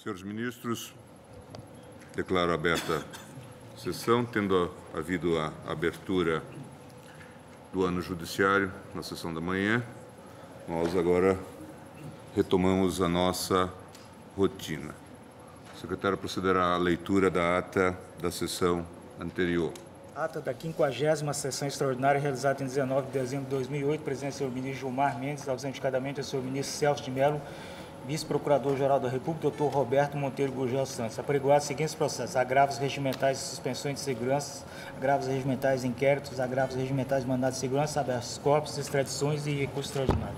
Senhores ministros, declaro aberta a sessão, tendo havido a abertura do ano judiciário na sessão da manhã. Nós agora retomamos a nossa rotina. O secretário procederá à leitura da ata da sessão anterior. Ata da 50ª sessão extraordinária realizada em 19 de dezembro de 2008, presente o senhor ministro Gilmar Mendes, autenticadamente o senhor ministro Celso de Mello, vice-procurador-geral da República, doutor Roberto Monteiro Gurgel Santos. Apregoados os seguintes processos: agravos regimentais de suspensões de segurança, agravos regimentais de inquéritos, agravos regimentais de mandados de segurança, habeas corpus, extradições e recurso extraordinário.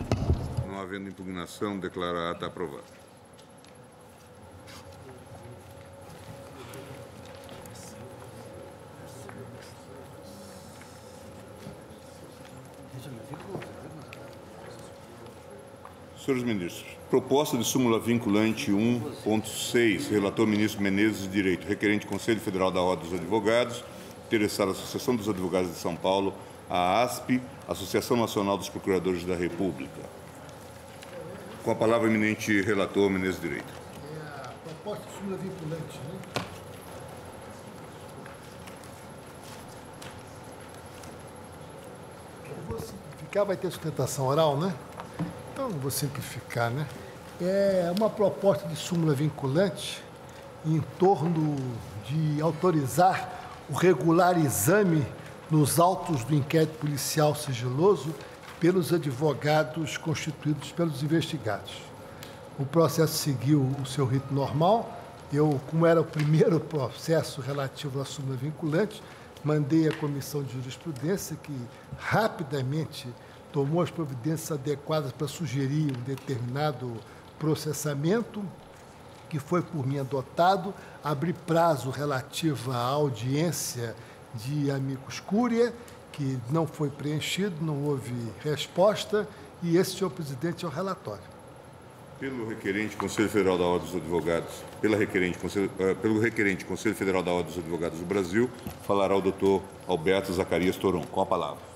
Não havendo impugnação, declaro a ata aprovada. Senhores ministros, proposta de súmula vinculante 1.6, relator ministro Menezes de Direito, requerente Conselho Federal da Ordem dos Advogados, interessada a Associação dos Advogados de São Paulo, a ASP, Associação Nacional dos Procuradores da República. Com a palavra, eminente relator Menezes de Direito. É a proposta de súmula vinculante, né? Eu vou simplificar, vai ter sustentação oral, né? Então, vou simplificar, né? É uma proposta de súmula vinculante em torno de autorizar o regular exame nos autos do inquérito policial sigiloso pelos advogados constituídos pelos investigados. O processo seguiu o seu rito normal. Eu, como era o primeiro processo relativo à súmula vinculante, mandei à Comissão de Jurisprudência, que rapidamente tomou as providências adequadas para sugerir um determinado processamento, que foi por mim adotado, abri prazo relativo à audiência de amicus curiae, que não foi preenchido, não houve resposta, e esse, senhor presidente, é o relatório. Pelo requerente Conselho Federal da Ordem dos Advogados, pelo requerente Conselho Federal da Ordem dos Advogados do Brasil, falará o doutor Alberto Zacarias Toron. Com a palavra.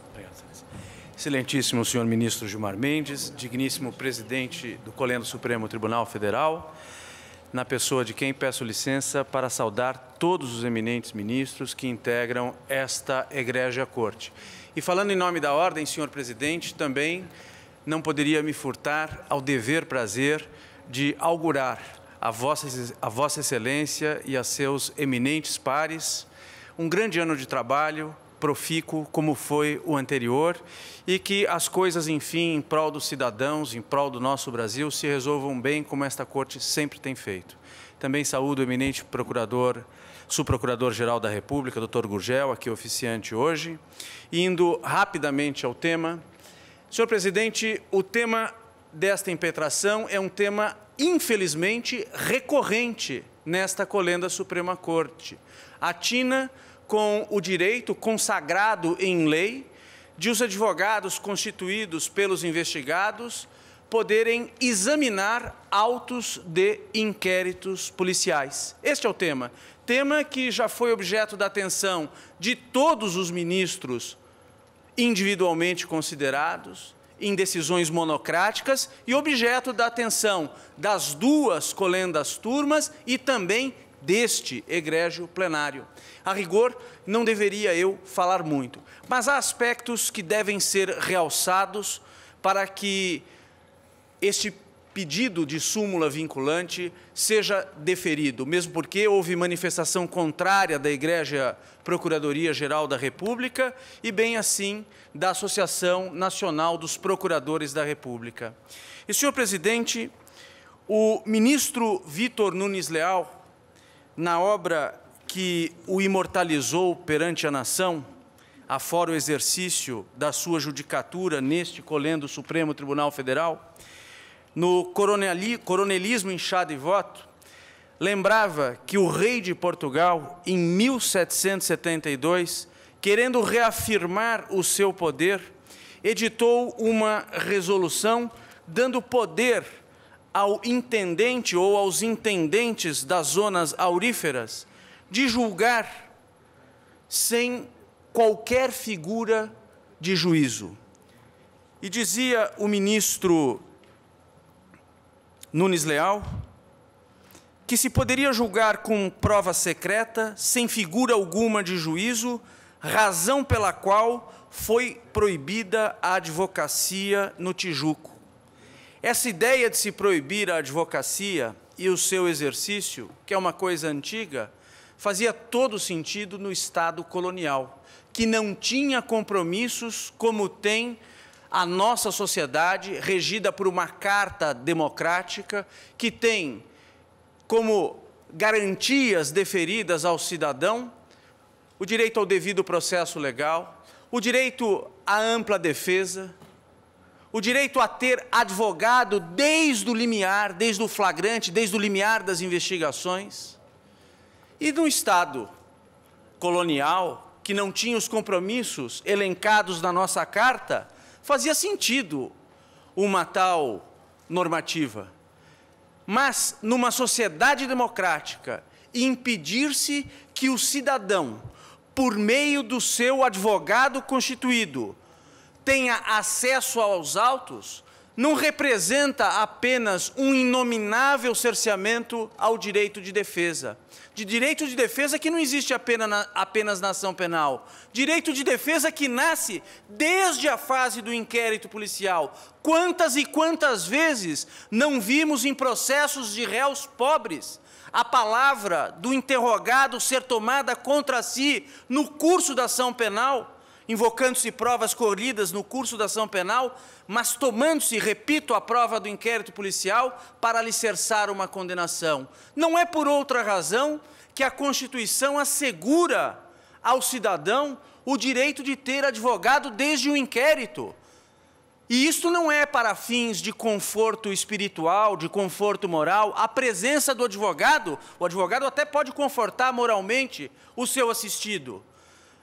Excelentíssimo senhor ministro Gilmar Mendes, digníssimo presidente do Colégio Supremo Tribunal Federal, na pessoa de quem peço licença para saudar todos os eminentes ministros que integram esta egrégia corte. E falando em nome da ordem, senhor presidente, também não poderia me furtar ao dever prazer de augurar a vossa excelência e a seus eminentes pares um grande ano de trabalho, profícuo como foi o anterior, e que as coisas, enfim, em prol dos cidadãos, em prol do nosso Brasil, se resolvam bem como esta Corte sempre tem feito. Também saúdo o eminente subprocurador-geral da República, doutor Gurgel, aqui oficiante hoje. Indo rapidamente ao tema, senhor presidente, o tema desta impetração é um tema, infelizmente, recorrente nesta colenda Suprema Corte. Atina com o direito consagrado em lei de os advogados constituídos pelos investigados poderem examinar autos de inquéritos policiais. Este é o tema. Tema que já foi objeto da atenção de todos os ministros individualmente considerados, em decisões monocráticas, e objeto da atenção das duas colendas turmas e também deste egrégio plenário. A rigor, não deveria eu falar muito, mas há aspectos que devem ser realçados para que este pedido de súmula vinculante seja deferido, mesmo porque houve manifestação contrária da Egrégia Procuradoria-Geral da República e, bem assim, da Associação Nacional dos Procuradores da República. E, senhor presidente, o ministro Vitor Nunes Leal, na obra que o imortalizou perante a nação, afora o exercício da sua judicatura neste colendo Supremo Tribunal Federal, no Coronelismo Inchado e Voto, lembrava que o rei de Portugal, em 1772, querendo reafirmar o seu poder, editou uma resolução dando poder ao intendente ou aos intendentes das zonas auríferas de julgar sem qualquer figura de juízo. E dizia o ministro Nunes Leal que se poderia julgar com prova secreta, sem figura alguma de juízo, razão pela qual foi proibida a advocacia no Tijuco. Essa ideia de se proibir a advocacia e o seu exercício, que é uma coisa antiga, fazia todo sentido no Estado colonial, que não tinha compromissos como tem a nossa sociedade, regida por uma carta democrática, que tem como garantias deferidas ao cidadão o direito ao devido processo legal, o direito à ampla defesa, o direito a ter advogado desde o limiar, desde o flagrante, desde o limiar das investigações. E no Estado colonial, que não tinha os compromissos elencados na nossa carta, fazia sentido uma tal normativa. Mas, numa sociedade democrática, impedir-se que o cidadão, por meio do seu advogado constituído, tenha acesso aos autos, não representa apenas um inominável cerceamento ao direito de defesa. De direito de defesa que não existe apenas na ação penal. Direito de defesa que nasce desde a fase do inquérito policial. Quantas e quantas vezes não vimos em processos de réus pobres a palavra do interrogado ser tomada contra si no curso da ação penal, invocando-se provas colhidas no curso da ação penal, mas tomando-se, repito, a prova do inquérito policial para alicerçar uma condenação. Não é por outra razão que a Constituição assegura ao cidadão o direito de ter advogado desde o inquérito. E isto não é para fins de conforto espiritual, de conforto moral. A presença do advogado, o advogado até pode confortar moralmente o seu assistido.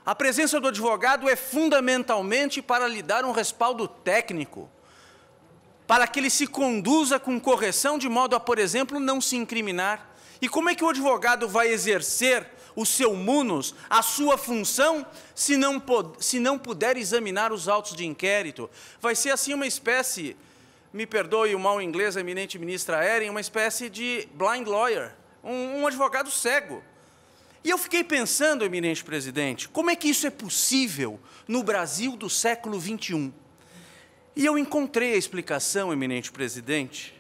A presença do advogado é fundamentalmente para lhe dar um respaldo técnico, para que ele se conduza com correção de modo a, por exemplo, não se incriminar. E como é que o advogado vai exercer o seu munus, a sua função, se não puder examinar os autos de inquérito? Vai ser assim uma espécie, me perdoe o mau inglês, a eminente ministra Eren, uma espécie de blind lawyer, um advogado cego. E eu fiquei pensando, eminente presidente, como é que isso é possível no Brasil do século XXI? E eu encontrei a explicação, eminente presidente,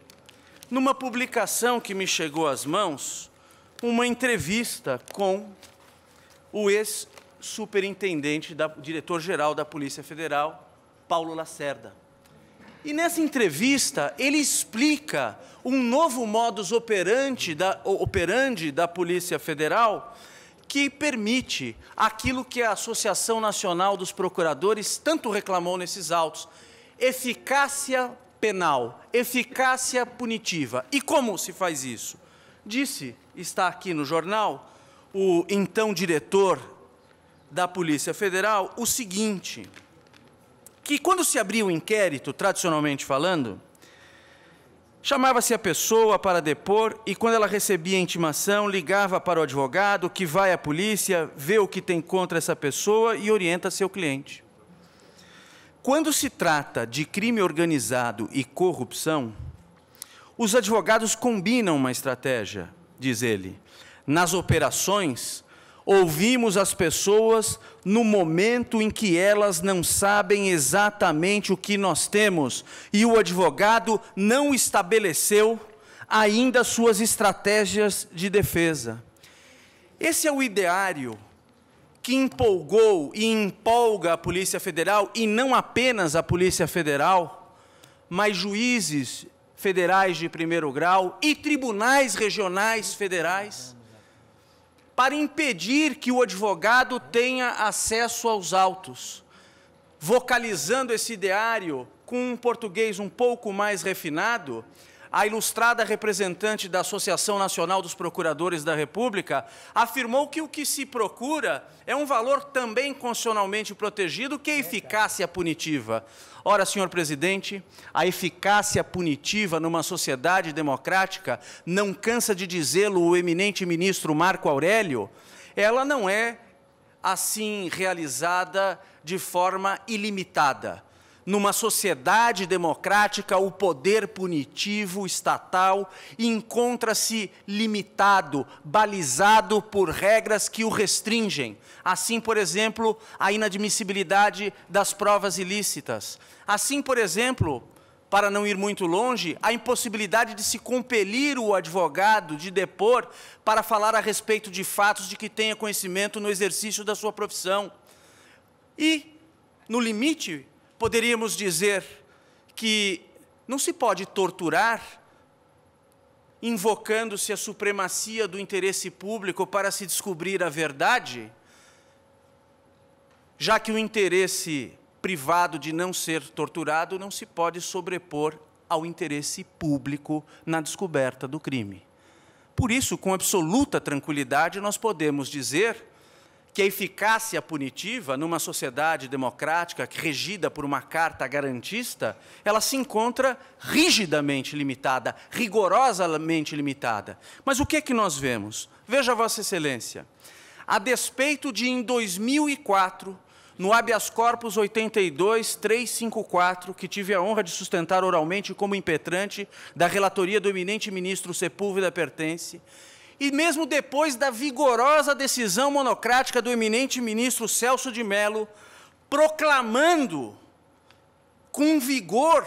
numa publicação que me chegou às mãos, uma entrevista com o ex-superintendente, diretor-geral da Polícia Federal, Paulo Lacerda. E nessa entrevista, ele explica um novo modus operandi da Polícia Federal, que permite aquilo que a Associação Nacional dos Procuradores tanto reclamou nesses autos: eficácia penal, eficácia punitiva. E como se faz isso? Disse, está aqui no jornal, o então diretor da Polícia Federal, o seguinte, que quando se abria o inquérito, tradicionalmente falando, chamava-se a pessoa para depor e, quando ela recebia a intimação, ligava para o advogado, que vai à polícia, vê o que tem contra essa pessoa e orienta seu cliente. Quando se trata de crime organizado e corrupção, os advogados combinam uma estratégia, diz ele. Nas operações, ouvimos as pessoas no momento em que elas não sabem exatamente o que nós temos e o advogado não estabeleceu ainda suas estratégias de defesa. Esse é o ideário que empolgou e empolga a Polícia Federal, e não apenas a Polícia Federal, mas juízes federais de primeiro grau e tribunais regionais federais, para impedir que o advogado tenha acesso aos autos, vocalizando esse ideário com um português um pouco mais refinado. A ilustrada representante da Associação Nacional dos Procuradores da República afirmou que o que se procura é um valor também constitucionalmente protegido, que é a eficácia punitiva. Ora, senhor presidente, a eficácia punitiva numa sociedade democrática, não cansa de dizê-lo o eminente ministro Marco Aurélio, ela não é assim realizada de forma ilimitada. numa sociedade democrática, o poder punitivo estatal encontra-se limitado, balizado por regras que o restringem. Assim, por exemplo, a inadmissibilidade das provas ilícitas. Assim, por exemplo, para não ir muito longe, a impossibilidade de se compelir o advogado de depor para falar a respeito de fatos de que tenha conhecimento no exercício da sua profissão. E, no limite, poderíamos dizer que não se pode torturar invocando-se a supremacia do interesse público para se descobrir a verdade, já que o interesse privado de não ser torturado não se pode sobrepor ao interesse público na descoberta do crime. Por isso, com absoluta tranquilidade, nós podemos dizer que a eficácia punitiva, numa sociedade democrática regida por uma carta garantista, ela se encontra rigidamente limitada, rigorosamente limitada. Mas o que é que nós vemos? Veja, Vossa Excelência, a despeito de, em 2004, no habeas corpus 82.354, que tive a honra de sustentar oralmente como impetrante da relatoria do eminente ministro Sepúlveda Pertence, e mesmo depois da vigorosa decisão monocrática do eminente ministro Celso de Mello, proclamando com vigor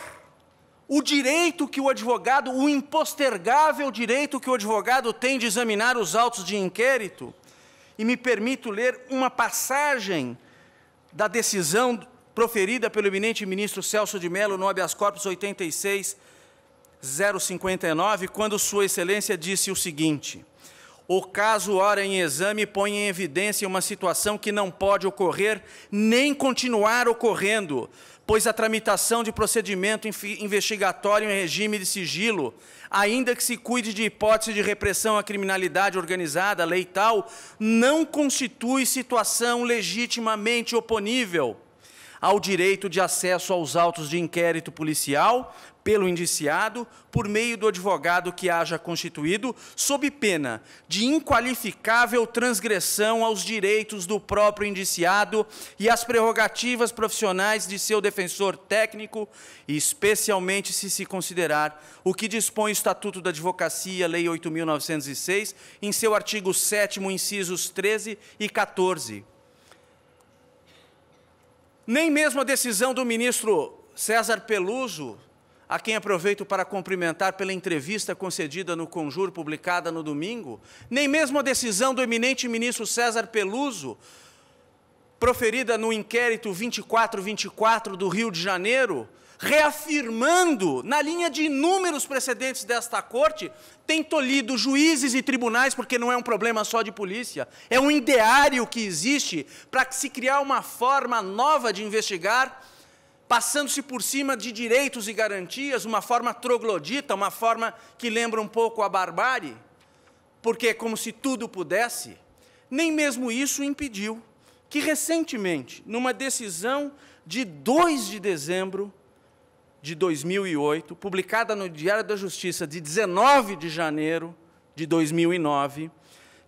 o direito que o advogado, o impostergável direito que o advogado tem de examinar os autos de inquérito, e me permito ler uma passagem da decisão proferida pelo eminente ministro Celso de Mello no habeas corpus 86.059, quando Sua Excelência disse o seguinte: o caso ora em exame põe em evidência uma situação que não pode ocorrer nem continuar ocorrendo, pois a tramitação de procedimento investigatório em regime de sigilo, ainda que se cuide de hipótese de repressão à criminalidade organizada, lei tal, não constitui situação legitimamente oponível ao direito de acesso aos autos de inquérito policial pelo indiciado, por meio do advogado que haja constituído, sob pena de inqualificável transgressão aos direitos do próprio indiciado e às prerrogativas profissionais de seu defensor técnico, e especialmente se considerar o que dispõe o Estatuto da Advocacia, Lei 8.906, em seu artigo 7º, incisos 13 e 14. Nem mesmo a decisão do ministro César Peluso, a quem aproveito para cumprimentar pela entrevista concedida no Conjur, publicada no domingo, nem mesmo a decisão do eminente ministro César Peluso, proferida no inquérito 2424 do Rio de Janeiro, reafirmando, na linha de inúmeros precedentes desta Corte, tem tolhido juízes e tribunais, porque não é um problema só de polícia, é um ideário que existe para se criar uma forma nova de investigar, passando-se por cima de direitos e garantias, uma forma troglodita, uma forma que lembra um pouco a barbárie, porque é como se tudo pudesse. Nem mesmo isso impediu que, recentemente, numa decisão de 2 de dezembro de 2008, publicada no Diário da Justiça de 19 de janeiro de 2009,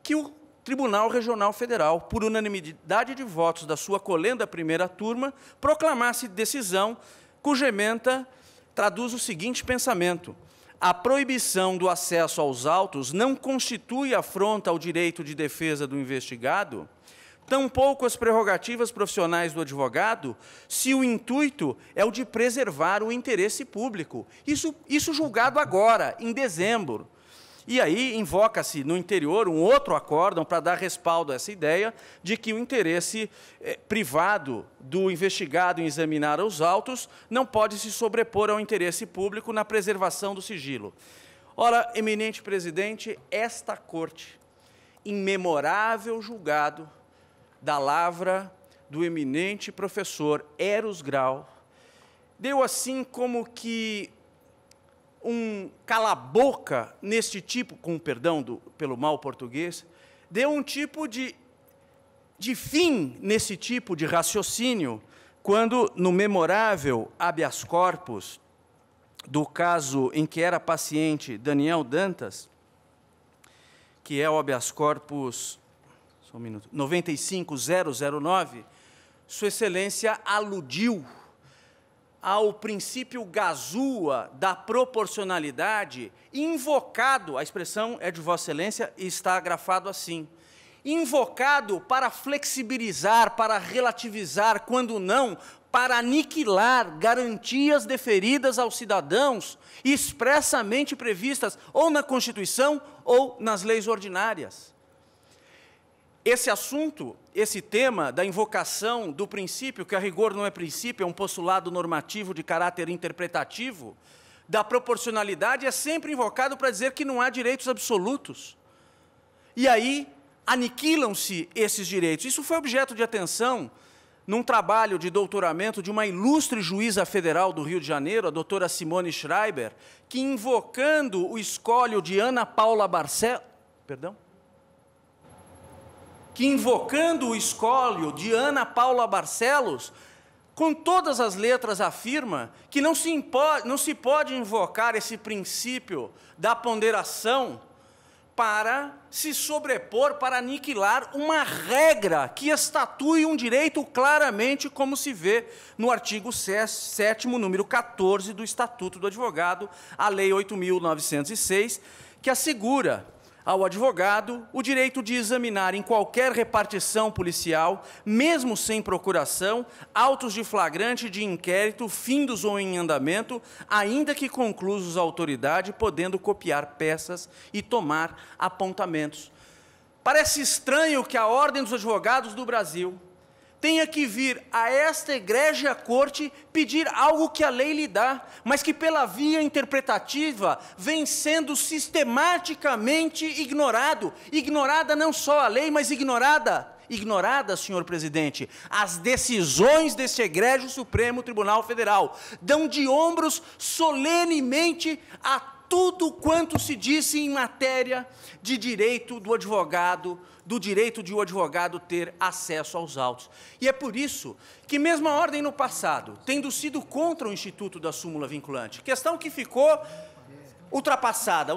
que o Tribunal Regional Federal, por unanimidade de votos da sua colenda primeira turma, proclamasse decisão cuja ementa traduz o seguinte pensamento: a proibição do acesso aos autos não constitui afronta ao direito de defesa do investigado, tampouco as prerrogativas profissionais do advogado, se o intuito é o de preservar o interesse público. Isso julgado agora, em dezembro. E aí invoca-se no interior um outro acórdão para dar respaldo a essa ideia de que o interesse privado do investigado em examinar os autos não pode se sobrepor ao interesse público na preservação do sigilo. Ora, eminente presidente, esta Corte, em memorável julgado da lavra do eminente professor Eros Grau, deu assim como que um cala-boca neste tipo, com perdão pelo mau português, deu um tipo de fim nesse tipo de raciocínio, quando, no memorável habeas corpus do caso em que era paciente Daniel Dantas, que é o habeas corpus 95009, Sua Excelência aludiu ao princípio Gazua da proporcionalidade, invocado, a expressão é de Vossa Excelência e está grafado assim, invocado para flexibilizar, para relativizar, quando não, para aniquilar garantias deferidas aos cidadãos, expressamente previstas ou na Constituição ou nas leis ordinárias. Esse assunto, esse tema da invocação do princípio, que a rigor não é princípio, é um postulado normativo de caráter interpretativo, da proporcionalidade, é sempre invocado para dizer que não há direitos absolutos. E aí aniquilam-se esses direitos. Isso foi objeto de atenção num trabalho de doutoramento de uma ilustre juíza federal do Rio de Janeiro, a doutora Simone Schreiber, que, invocando o escólio de Ana Paula Barcelos, com todas as letras afirma que não se pode invocar esse princípio da ponderação para se sobrepor, para aniquilar uma regra que estatue um direito claramente, como se vê no artigo 7º, número 14 do Estatuto do Advogado, a Lei 8.906, que assegura ao advogado o direito de examinar em qualquer repartição policial, mesmo sem procuração, autos de flagrante de inquérito, findos ou em andamento, ainda que conclusos a autoridade, podendo copiar peças e tomar apontamentos. Parece estranho que a Ordem dos Advogados do Brasil tenha que vir a esta egrégia corte pedir algo que a lei lhe dá, mas que pela via interpretativa vem sendo sistematicamente ignorado. Ignorada não só a lei, mas ignorada, senhor presidente, as decisões deste egrégio Supremo Tribunal Federal. Dão de ombros solenemente a tudo quanto se disse em matéria de direito do advogado, do direito de o advogado ter acesso aos autos. E é por isso que mesmo a ordem no passado, tendo sido contra o instituto da súmula vinculante, questão que ficou ultrapassada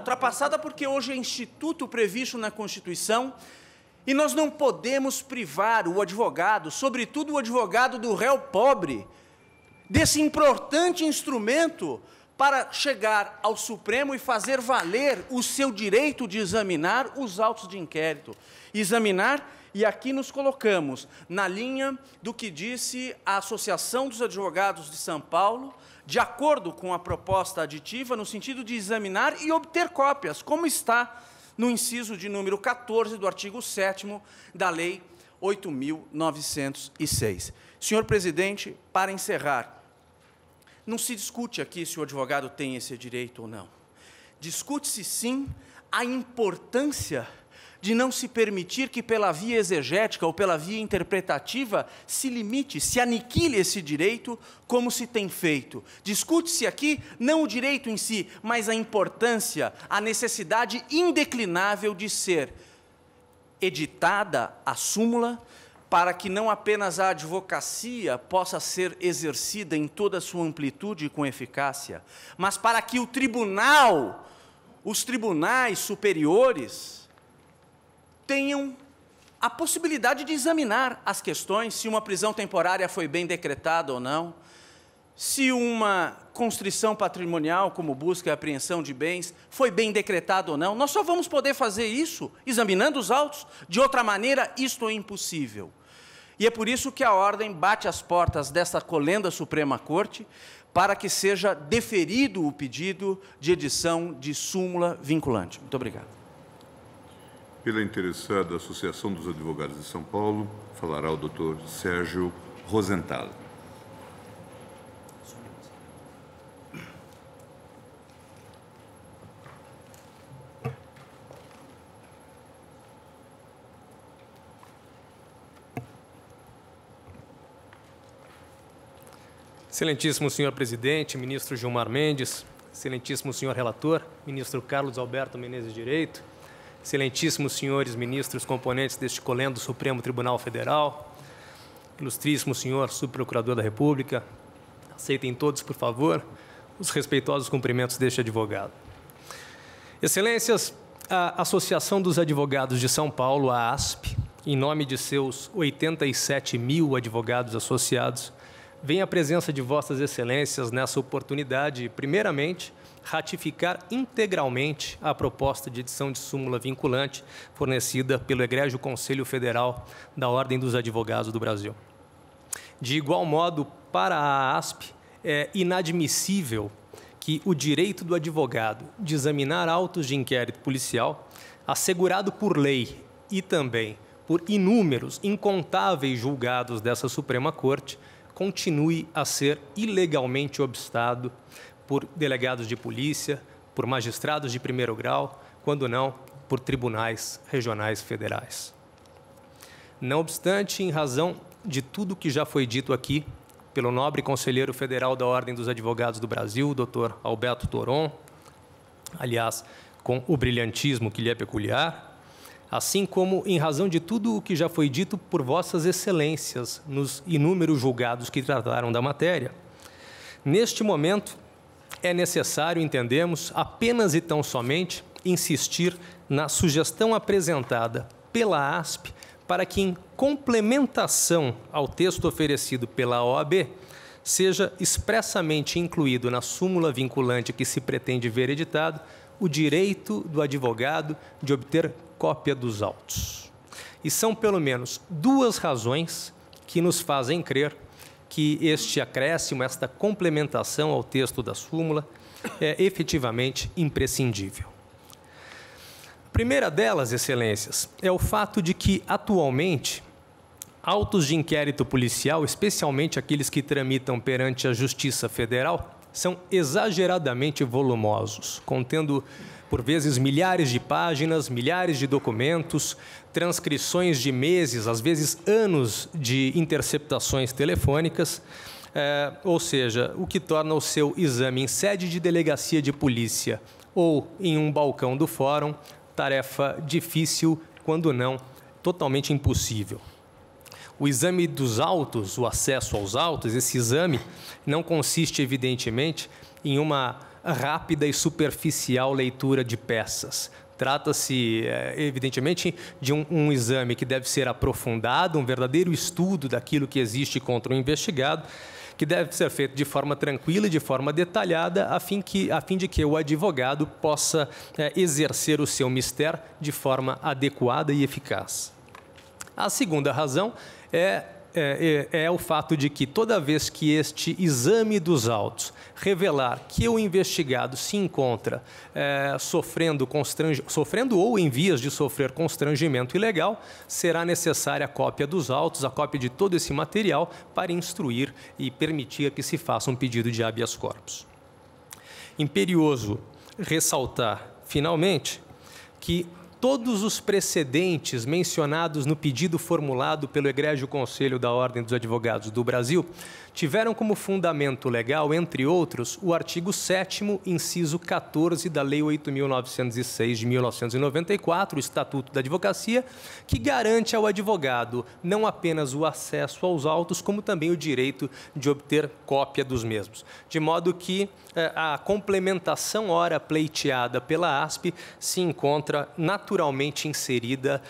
porque hoje é instituto previsto na Constituição, e nós não podemos privar o advogado, sobretudo o advogado do réu pobre, desse importante instrumento para chegar ao Supremo e fazer valer o seu direito de examinar os autos de inquérito. Examinar, e aqui nos colocamos na linha do que disse a Associação dos Advogados de São Paulo, de acordo com a proposta aditiva, no sentido de examinar e obter cópias, como está no inciso de número 14 do artigo 7º da Lei 8.906. Senhor presidente, para encerrar, não se discute aqui se o advogado tem esse direito ou não. Discute-se, sim, a importância de não se permitir que, pela via exegética ou pela via interpretativa, se limite, se aniquile esse direito, como se tem feito. Discute-se aqui não o direito em si, mas a importância, a necessidade indeclinável de ser editada a súmula, para que não apenas a advocacia possa ser exercida em toda a sua amplitude e com eficácia, mas para que o tribunal, os tribunais superiores, tenham a possibilidade de examinar as questões, se uma prisão temporária foi bem decretada ou não, se uma constrição patrimonial, como busca e apreensão de bens, foi bem decretada ou não. Nós só vamos poder fazer isso examinando os autos. De outra maneira, isto é impossível. E é por isso que a ordem bate as portas desta colenda Suprema Corte para que seja deferido o pedido de edição de súmula vinculante. Muito obrigado. Pela interessada Associação dos Advogados de São Paulo, falará o doutor Sérgio Rosenthal. Excelentíssimo senhor presidente, ministro Gilmar Mendes, excelentíssimo senhor relator, ministro Carlos Alberto Menezes Direito, excelentíssimos senhores ministros componentes deste colendo do Supremo Tribunal Federal, ilustríssimo senhor subprocurador da República, aceitem todos, por favor, os respeitosos cumprimentos deste advogado. Excelências, a Associação dos Advogados de São Paulo, a ASP, em nome de seus 87 mil advogados associados, venho à presença de Vossas Excelências nessa oportunidade, primeiramente, ratificar integralmente a proposta de edição de súmula vinculante fornecida pelo Egrégio Conselho Federal da Ordem dos Advogados do Brasil. De igual modo, para a ASP, é inadmissível que o direito do advogado de examinar autos de inquérito policial, assegurado por lei e também por inúmeros, incontáveis julgados dessa Suprema Corte, continue a ser ilegalmente obstado por delegados de polícia, por magistrados de primeiro grau, quando não, por tribunais regionais federais. Não obstante, em razão de tudo que já foi dito aqui pelo nobre conselheiro federal da Ordem dos Advogados do Brasil, Dr. Alberto Toron, aliás, com o brilhantismo que lhe é peculiar, assim como em razão de tudo o que já foi dito por Vossas Excelências nos inúmeros julgados que trataram da matéria, neste momento, é necessário, entendemos, apenas e tão somente insistir na sugestão apresentada pela ASP para que, em complementação ao texto oferecido pela OAB, seja expressamente incluído na súmula vinculante que se pretende ver editado o direito do advogado de obter cópia dos autos. E são pelo menos duas razões que nos fazem crer que este acréscimo, esta complementação ao texto da súmula é efetivamente imprescindível. A primeira delas, Excelências, é o fato de que, atualmente, autos de inquérito policial, especialmente aqueles que tramitam perante a Justiça Federal, são exageradamente volumosos, contendo, por vezes, milhares de páginas, milhares de documentos, transcrições de meses, às vezes anos de interceptações telefônicas, ou seja, o que torna o seu exame em sede de delegacia de polícia ou em um balcão do fórum tarefa difícil, quando não totalmente impossível. O exame dos autos, o acesso aos autos, esse exame não consiste, evidentemente, em uma rápida e superficial leitura de peças. Trata-se, evidentemente, de um exame que deve ser aprofundado, um verdadeiro estudo daquilo que existe contra o investigado, que deve ser feito de forma tranquila e de forma detalhada, a fim de que o advogado possa exercer o seu mistério de forma adequada e eficaz. A segunda razão é o fato de que, toda vez que este exame dos autos revelar que o investigado se encontra sofrendo ou em vias de sofrer constrangimento ilegal, será necessária a cópia dos autos, a cópia de todo esse material, para instruir e permitir que se faça um pedido de habeas corpus. Imperioso ressaltar, finalmente, que todos os precedentes mencionados no pedido formulado pelo Egrégio Conselho da Ordem dos Advogados do Brasil tiveram como fundamento legal, entre outros, o artigo 7º, inciso 14 da Lei 8.906 de 1994, o Estatuto da Advocacia, que garante ao advogado não apenas o acesso aos autos, como também o direito de obter cópia dos mesmos. De modo que a complementação ora pleiteada pela ASP se encontra naturalmente inserida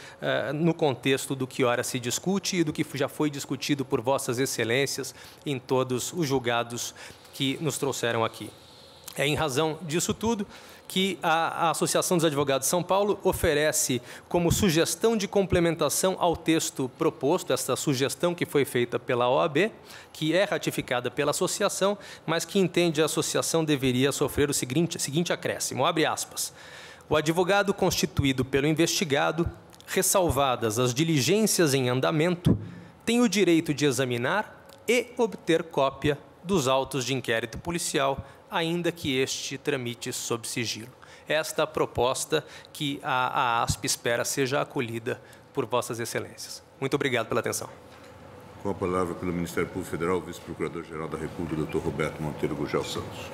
no contexto do que ora se discute e do que já foi discutido por Vossas Excelências em todos os julgados que nos trouxeram aqui. É em razão disso tudo que a Associação dos Advogados de São Paulo oferece como sugestão de complementação ao texto proposto, esta sugestão que foi feita pela OAB, que é ratificada pela associação, mas que entende a associação deveria sofrer o seguinte acréscimo, abre aspas, o advogado constituído pelo investigado, ressalvadas as diligências em andamento, tem o direito de examinar e obter cópia dos autos de inquérito policial, ainda que este tramite sob sigilo. Esta proposta que a ASP espera seja acolhida por Vossas Excelências. Muito obrigado pela atenção. Com a palavra pelo Ministério Público Federal, o Vice-Procurador-Geral da República, Dr. Roberto Monteiro Gurgel Santos.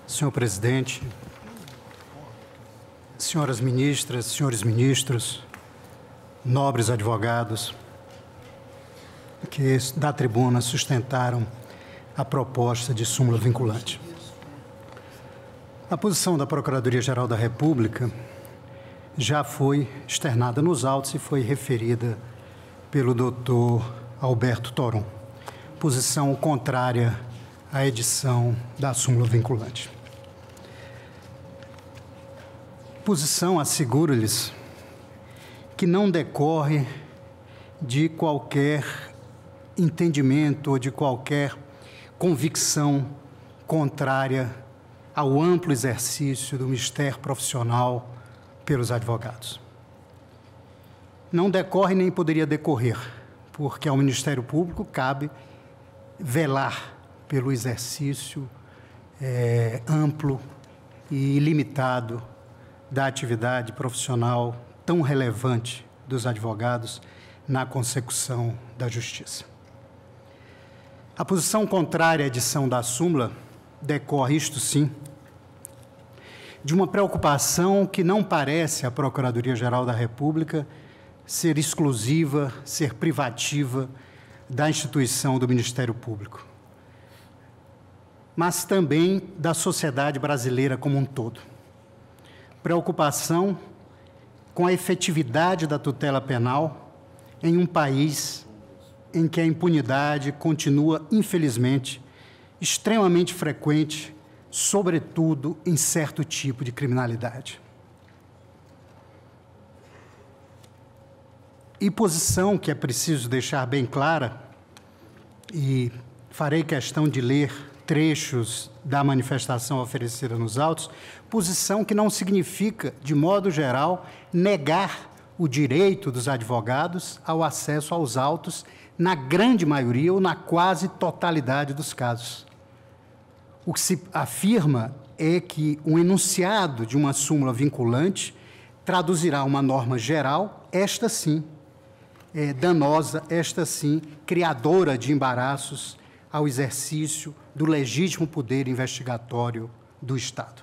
Senhor Presidente, senhoras ministras, senhores ministros, nobres advogados, que da tribuna sustentaram a proposta de súmula vinculante. A posição da Procuradoria-Geral da República já foi externada nos autos e foi referida pelo Dr. Alberto Toron. posição contrária à edição da súmula vinculante. Posição, asseguro-lhes, que não decorre de qualquer entendimento ou de qualquer convicção contrária ao amplo exercício do mistério profissional pelos advogados. Não decorre nem poderia decorrer, porque ao Ministério Público cabe velar pelo exercício amplo e ilimitado da atividade profissional tão relevante dos advogados na consecução da justiça. A posição contrária à edição da súmula decorre, isto sim, de uma preocupação que não parece à Procuradoria-Geral da República ser exclusiva, ser privativa da instituição do Ministério Público, mas também da sociedade brasileira como um todo. Preocupação com a efetividade da tutela penal em um país em que a impunidade continua, infelizmente, extremamente frequente, sobretudo em certo tipo de criminalidade. E posição que é preciso deixar bem clara, e farei questão de ler trechos da manifestação oferecida nos autos, posição que não significa, de modo geral, negar o direito dos advogados ao acesso aos autos na grande maioria ou na quase totalidade dos casos. O que se afirma é que um enunciado de uma súmula vinculante traduzirá uma norma geral, esta sim, danosa, esta sim, criadora de embaraços ao exercício do legítimo poder investigatório do Estado.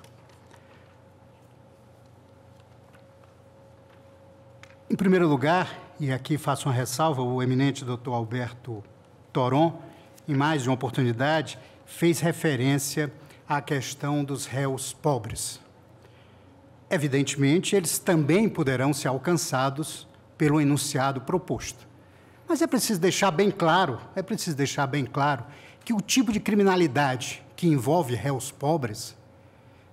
Em primeiro lugar, e aqui faço uma ressalva, o eminente doutor Alberto Toron, em mais de uma oportunidade, fez referência à questão dos réus pobres. Evidentemente, eles também poderão ser alcançados pelo enunciado proposto. Mas é preciso deixar bem claro, que o tipo de criminalidade que envolve réus pobres,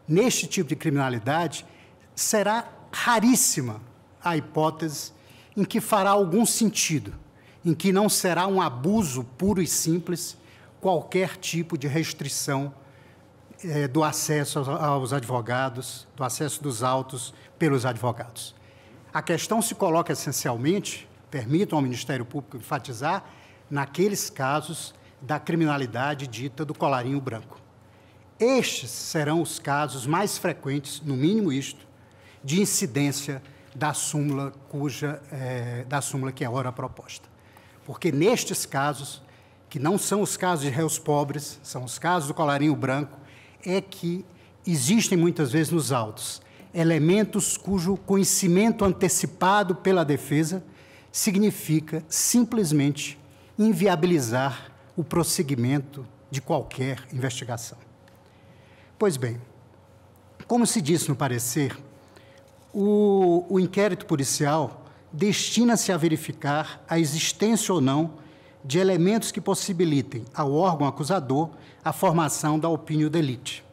neste tipo de criminalidade, será raríssima a hipótese em que fará algum sentido, em que não será um abuso puro e simples qualquer tipo de restrição do acesso aos advogados, do acesso dos autos pelos advogados. A questão se coloca essencialmente, permitam ao Ministério Público enfatizar, naqueles casos da criminalidade dita do colarinho branco. Estes serão os casos mais frequentes, no mínimo isto, de incidência da súmula que é ora proposta. Porque nestes casos, que não são os casos de réus pobres, são os casos do colarinho branco, é que existem muitas vezes nos autos elementos cujo conhecimento antecipado pela defesa significa simplesmente inviabilizar o prosseguimento de qualquer investigação. Pois bem, como se disse no parecer, o inquérito policial destina-se a verificar a existência ou não de elementos que possibilitem ao órgão acusador a formação da opinião delite.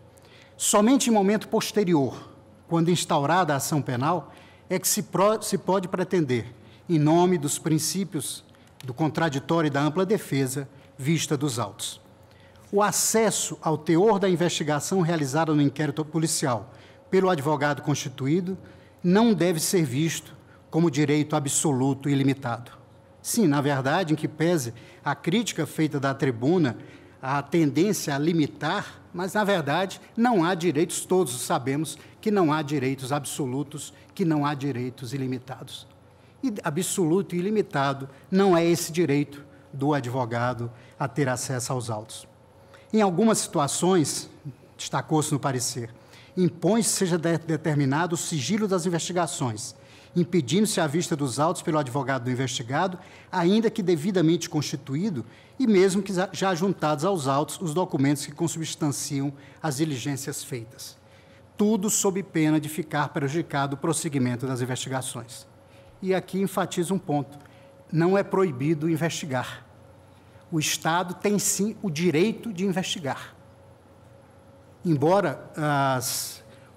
Somente em momento posterior, quando instaurada a ação penal, é que se pode pretender, em nome dos princípios do contraditório e da ampla defesa, vista dos autos. O acesso ao teor da investigação realizada no inquérito policial pelo advogado constituído não deve ser visto como direito absoluto e ilimitado. Sim, na verdade, em que pese a crítica feita da tribuna, a tendência a limitar, mas, na verdade, não há direitos, todos sabemos que não há direitos absolutos, que não há direitos ilimitados. E absoluto e ilimitado não é esse direito do advogado a ter acesso aos autos. Em algumas situações, destacou-se no parecer, impõe-se seja determinado o sigilo das investigações, impedindo-se a vista dos autos pelo advogado do investigado, ainda que devidamente constituído, e mesmo que já juntados aos autos os documentos que consubstanciam as diligências feitas. Tudo sob pena de ficar prejudicado o prosseguimento das investigações. E aqui enfatizo um ponto: não é proibido investigar. o Estado tem sim o direito de investigar. Embora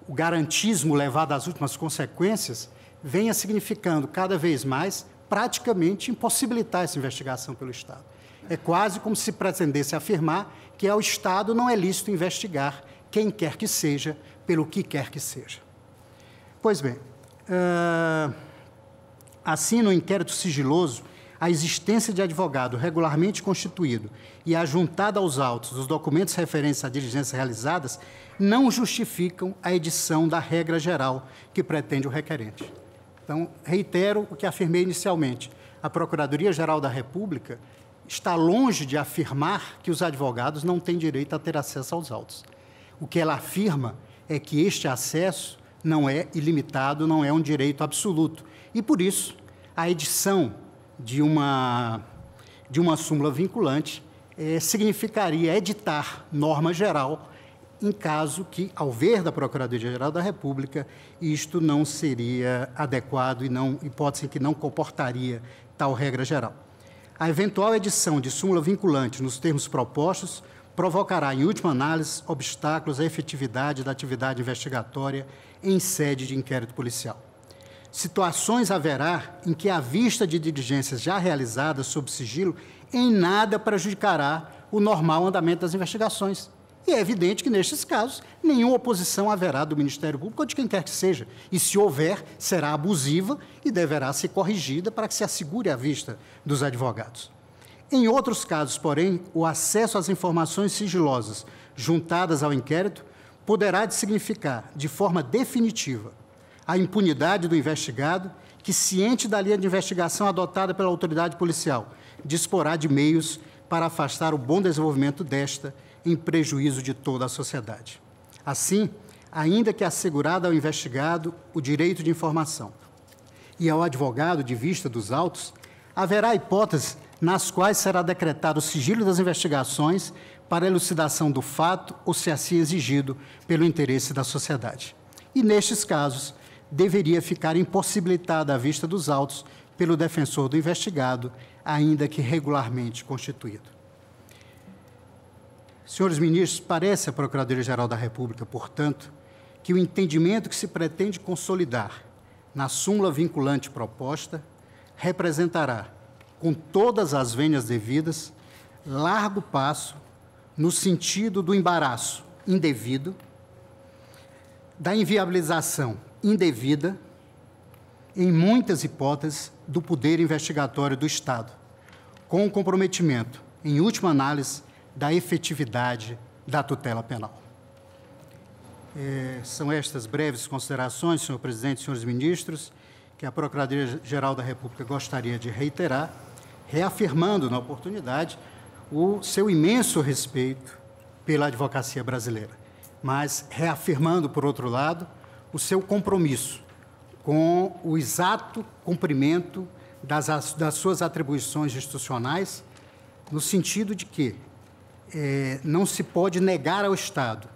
o garantismo levado às últimas consequências venha significando cada vez mais praticamente impossibilitar essa investigação pelo Estado. É quase como se pretendesse afirmar que ao Estado não é lícito investigar quem quer que seja, pelo que quer que seja. Pois bem, assim, no inquérito sigiloso, a existência de advogado regularmente constituído e a juntada aos autos dos documentos referentes a diligências realizadas não justificam a edição da regra geral que pretende o requerente. Então, reitero o que afirmei inicialmente. A Procuradoria-Geral da República está longe de afirmar que os advogados não têm direito a ter acesso aos autos. O que ela afirma é que este acesso não é ilimitado, não é um direito absoluto. E, por isso, a edição de uma súmula vinculante significaria editar norma geral em caso que, ao ver da Procuradoria-Geral da República, isto não seria adequado e hipótese que não comportaria tal regra geral. A eventual edição de súmula vinculante nos termos propostos provocará, em última análise, obstáculos à efetividade da atividade investigatória em sede de inquérito policial. Situações haverá em que a vista de diligências já realizadas sob sigilo em nada prejudicará o normal andamento das investigações. E é evidente que, nestes casos, nenhuma oposição haverá do Ministério Público ou de quem quer que seja. E, se houver, será abusiva e deverá ser corrigida para que se assegure a vista dos advogados. Em outros casos, porém, o acesso às informações sigilosas juntadas ao inquérito poderá significar, de forma definitiva, a impunidade do investigado que, ciente da linha de investigação adotada pela autoridade policial, disporá de meios para afastar o bom desenvolvimento desta em prejuízo de toda a sociedade. Assim, ainda que assegurado ao investigado o direito de informação e ao advogado de vista dos autos, haverá hipóteses nas quais será decretado o sigilo das investigações para elucidação do fato ou, se assim exigido, pelo interesse da sociedade. E, nestes casos, deveria ficar impossibilitada a vista dos autos pelo defensor do investigado, ainda que regularmente constituído. Senhores ministros, parece à Procuradoria-Geral da República, portanto, que o entendimento que se pretende consolidar na súmula vinculante proposta representará, com todas as vênias devidas, largo passo no sentido do embaraço indevido, da inviabilização indevida, em muitas hipóteses, do poder investigatório do Estado, com o comprometimento, em última análise, da efetividade da tutela penal. São estas breves considerações, senhor presidente e senhores ministros, que a Procuradoria-Geral da República gostaria de reiterar, reafirmando, na oportunidade, o seu imenso respeito pela advocacia brasileira, mas reafirmando, por outro lado, o seu compromisso com o exato cumprimento das suas atribuições institucionais, no sentido de que não se pode negar ao Estado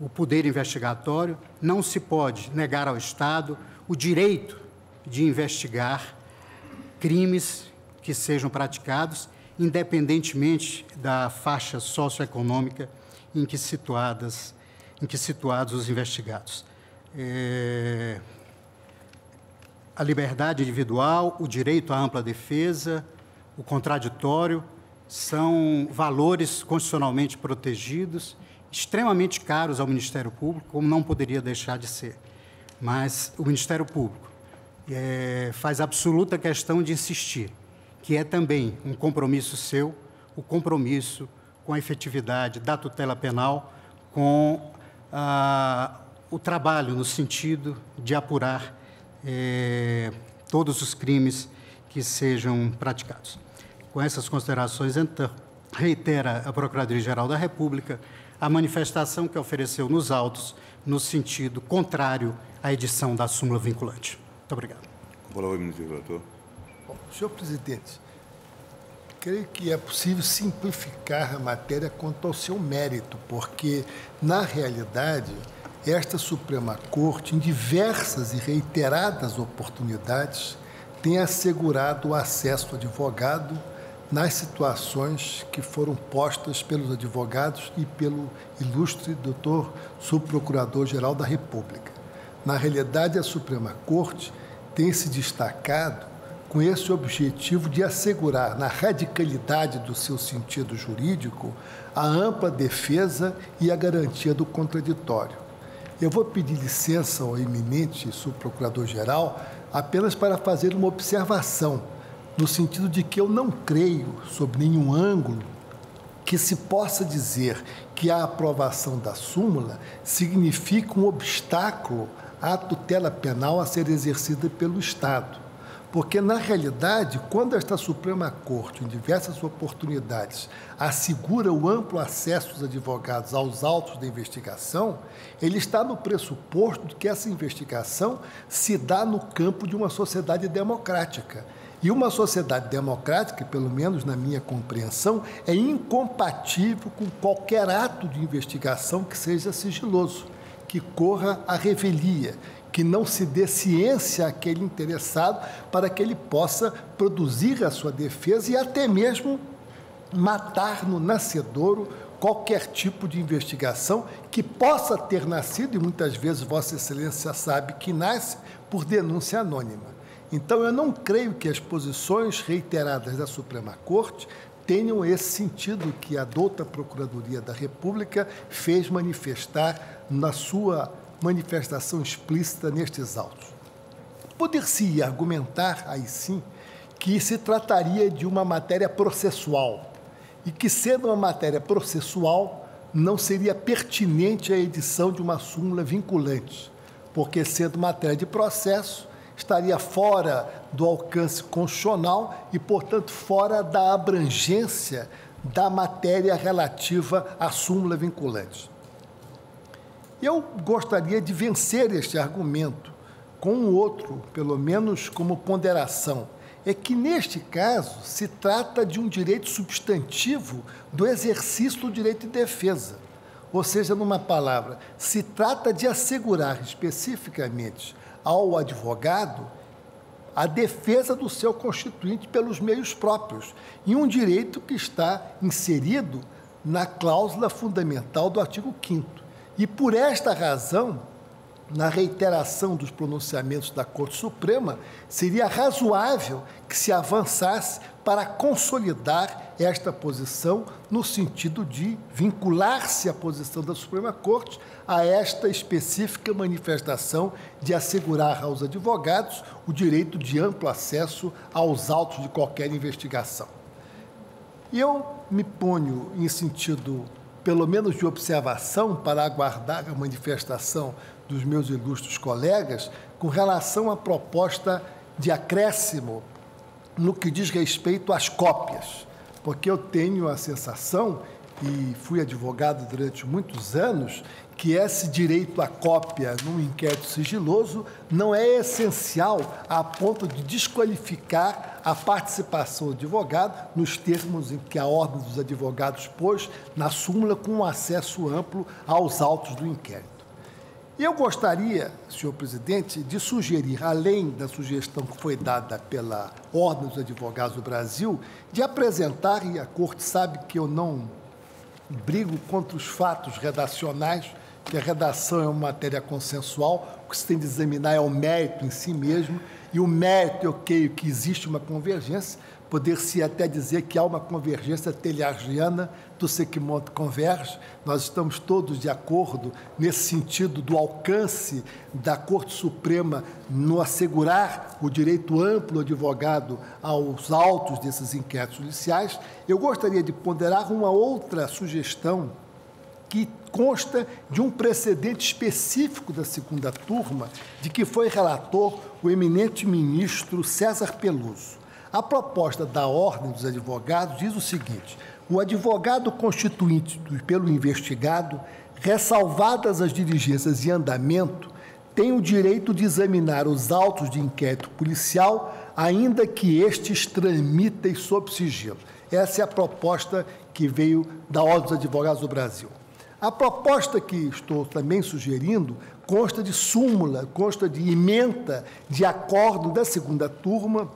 o poder investigatório, não se pode negar ao Estado o direito de investigar crimes que sejam praticados, independentemente da faixa socioeconômica em que situados os investigados. A liberdade individual, o direito à ampla defesa, o contraditório, são valores constitucionalmente protegidos, extremamente caros ao Ministério Público, como não poderia deixar de ser. Mas o Ministério Público faz absoluta questão de insistir que é também um compromisso seu, o compromisso com a efetividade da tutela penal, com o trabalho no sentido de apurar todos os crimes que sejam praticados. Com essas considerações, então, reitera a Procuradoria-Geral da República a manifestação que ofereceu nos autos no sentido contrário à edição da súmula vinculante. Muito obrigado. A palavra, ministro relator. Bom, senhor presidente, creio que é possível simplificar a matéria quanto ao seu mérito, porque, na realidade, esta Suprema Corte, em diversas e reiteradas oportunidades, tem assegurado o acesso ao advogado nas situações que foram postas pelos advogados e pelo ilustre doutor subprocurador-geral da República. Na realidade, a Suprema Corte tem se destacado com esse objetivo de assegurar, na radicalidade do seu sentido jurídico, a ampla defesa e a garantia do contraditório. Eu vou pedir licença ao eminente subprocurador-geral apenas para fazer uma observação, no sentido de que eu não creio, sob nenhum ângulo, que se possa dizer que a aprovação da súmula significa um obstáculo à tutela penal a ser exercida pelo Estado. Porque, na realidade, quando esta Suprema Corte, em diversas oportunidades, assegura o amplo acesso dos advogados aos autos da investigação, ele está no pressuposto de que essa investigação se dá no campo de uma sociedade democrática. E uma sociedade democrática, pelo menos na minha compreensão, é incompatível com qualquer ato de investigação que seja sigiloso, que corra à revelia, que não se dê ciência àquele interessado para que ele possa produzir a sua defesa e até mesmo matar no nascedouro qualquer tipo de investigação que possa ter nascido, e muitas vezes Vossa Excelência sabe que nasce por denúncia anônima. Então, eu não creio que as posições reiteradas da Suprema Corte tenham esse sentido que a douta Procuradoria da República fez manifestar na sua manifestação explícita nestes autos. Poder-se argumentar, aí sim, que se trataria de uma matéria processual e que, sendo uma matéria processual, não seria pertinente a edição de uma súmula vinculante, porque, sendo matéria de processo, estaria fora do alcance constitucional e, portanto, fora da abrangência da matéria relativa à súmula vinculante. Eu gostaria de vencer este argumento com um outro, pelo menos como ponderação, é que, neste caso, se trata de um direito substantivo do exercício do direito de defesa. Ou seja, numa palavra, se trata de assegurar especificamente ao advogado a defesa do seu constituinte pelos meios próprios, e um direito que está inserido na cláusula fundamental do artigo 5º. E, por esta razão, na reiteração dos pronunciamentos da Corte Suprema, seria razoável que se avançasse para consolidar esta posição no sentido de vincular-se a posição da Suprema Corte a esta específica manifestação de assegurar aos advogados o direito de amplo acesso aos autos de qualquer investigação. E eu me ponho em sentido, pelo menos de observação, para aguardar a manifestação dos meus ilustres colegas com relação à proposta de acréscimo no que diz respeito às cópias, porque eu tenho a sensação, e fui advogado durante muitos anos, que esse direito à cópia num inquérito sigiloso não é essencial a ponto de desqualificar a participação do advogado nos termos em que a Ordem dos Advogados pôs na súmula, com um acesso amplo aos autos do inquérito. E eu gostaria, senhor presidente, de sugerir, além da sugestão que foi dada pela Ordem dos Advogados do Brasil, de apresentar, e a Corte sabe que eu não brigo contra os fatos redacionais, que a redação é uma matéria consensual, o que se tem de examinar é o mérito em si mesmo, e o mérito, eu creio que existe uma convergência, poder-se até dizer que há uma convergência teliargiana, do Sequimonte converge, nós estamos todos de acordo nesse sentido do alcance da Corte Suprema no assegurar o direito amplo do advogado aos autos desses inquéritos judiciais. Eu gostaria de ponderar uma outra sugestão que consta de um precedente específico da segunda turma, de que foi relator o eminente ministro César Peluso. A proposta da Ordem dos Advogados diz o seguinte: o advogado constituinte pelo investigado, ressalvadas as diligências em andamento, tem o direito de examinar os autos de inquérito policial, ainda que estes tramitem sob sigilo. Essa é a proposta que veio da Ordem dos Advogados do Brasil. A proposta que estou também sugerindo consta de súmula, consta de ementa de acordo da segunda turma,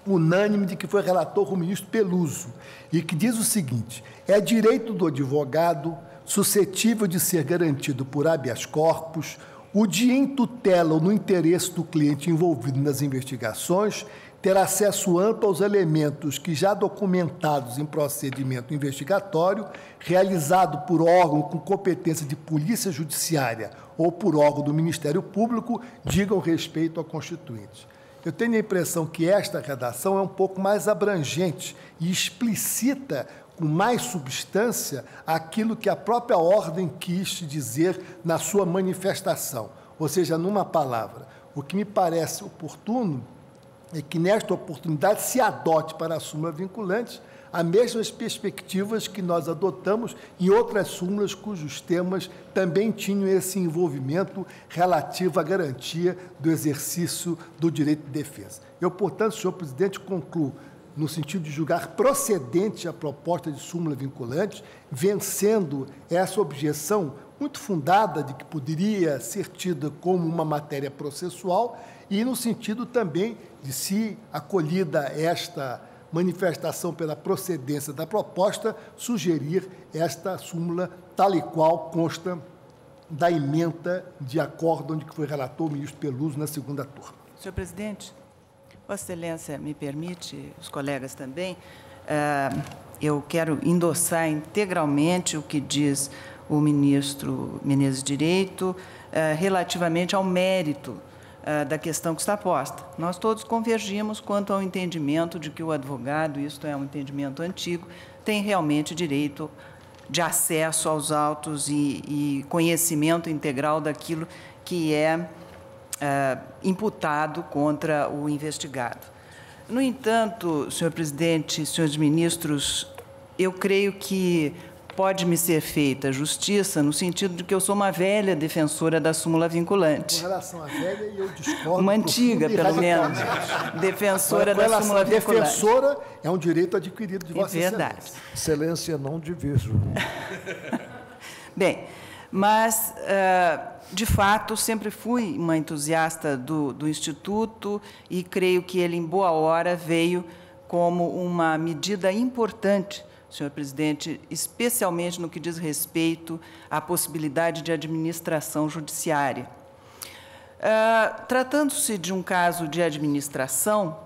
unânime de que foi relator o ministro Peluso, e que diz o seguinte: é direito do advogado, suscetível de ser garantido por habeas corpus, o de em tutela ou no interesse do cliente envolvido nas investigações, ter acesso amplo aos elementos que, já documentados em procedimento investigatório, realizado por órgão com competência de polícia judiciária ou por órgão do Ministério Público, digam respeito ao constituinte. Eu tenho a impressão que esta redação é um pouco mais abrangente e explicita com mais substância aquilo que a própria ordem quis dizer na sua manifestação. Ou seja, numa palavra, o que me parece oportuno é que, nesta oportunidade, se adote para a súmula vinculante as mesmas perspectivas que nós adotamos em outras súmulas cujos temas também tinham esse envolvimento relativo à garantia do exercício do direito de defesa. Eu, portanto, senhor presidente, concluo no sentido de julgar procedente a proposta de súmula vinculante, vencendo essa objeção muito fundada de que poderia ser tida como uma matéria processual e no sentido também de, se acolhida esta manifestação pela procedência da proposta, sugerir esta súmula tal e qual consta da ementa de acórdão de que foi relator o ministro Peluso na segunda turma. Senhor presidente, Vossa Excelência me permite, os colegas também, eu quero endossar integralmente o que diz o ministro Menezes Direito relativamente ao mérito da questão que está posta. Nós todos convergimos quanto ao entendimento de que o advogado, isto é um entendimento antigo, tem realmente direito de acesso aos autos e conhecimento integral daquilo que é imputado contra o investigado. No entanto, senhor presidente, senhores ministros, eu creio que pode-me ser feita justiça no sentido de que eu sou uma velha defensora da súmula vinculante. Com relação à velha, eu discordo. Uma antiga, pelo menos, defensora da súmula vinculante. Defensora é um direito adquirido de Vossa Excelência. É verdade. Excelência, não diviso. Bem, mas, de fato, sempre fui uma entusiasta do Instituto e creio que ele, em boa hora, veio como uma medida importante, senhor presidente, especialmente no que diz respeito à possibilidade de administração judiciária. Tratando-se de um caso de administração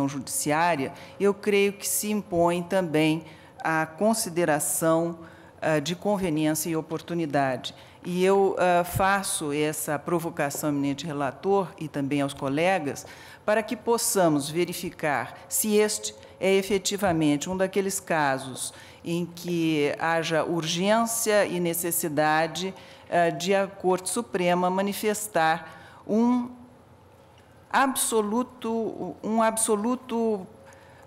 judiciária, eu creio que se impõe também a consideração de conveniência e oportunidade. E eu faço essa provocação, eminente relator, e também aos colegas, para que possamos verificar se este é efetivamente um daqueles casos em que haja urgência e necessidade de a Corte Suprema manifestar um absoluto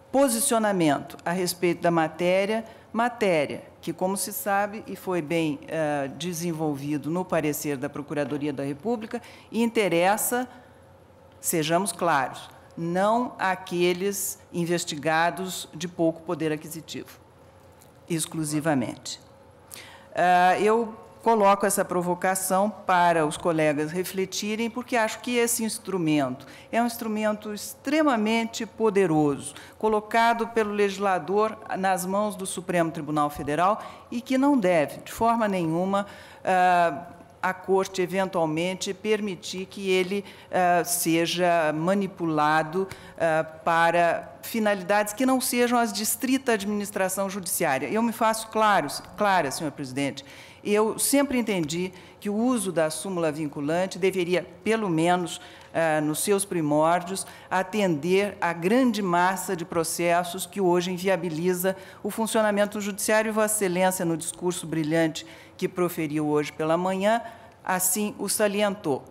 posicionamento a respeito da matéria que, como se sabe, e foi bem desenvolvido no parecer da Procuradoria da República, interessa, sejamos claros, não àqueles investigados de pouco poder aquisitivo, exclusivamente. Eu coloco essa provocação para os colegas refletirem, porque acho que esse instrumento é um instrumento extremamente poderoso, colocado pelo legislador nas mãos do Supremo Tribunal Federal e que não deve, de forma nenhuma, a Corte, eventualmente, permitir que ele seja manipulado para finalidades que não sejam as de estrita administração judiciária. Eu me faço clara, senhor presidente, eu sempre entendi que o uso da súmula vinculante deveria, pelo menos nos seus primórdios, atender à grande massa de processos que hoje inviabiliza o funcionamento do judiciário. E Vossa Excelência, no discurso brilhante que proferiu hoje pela manhã, assim o salientou.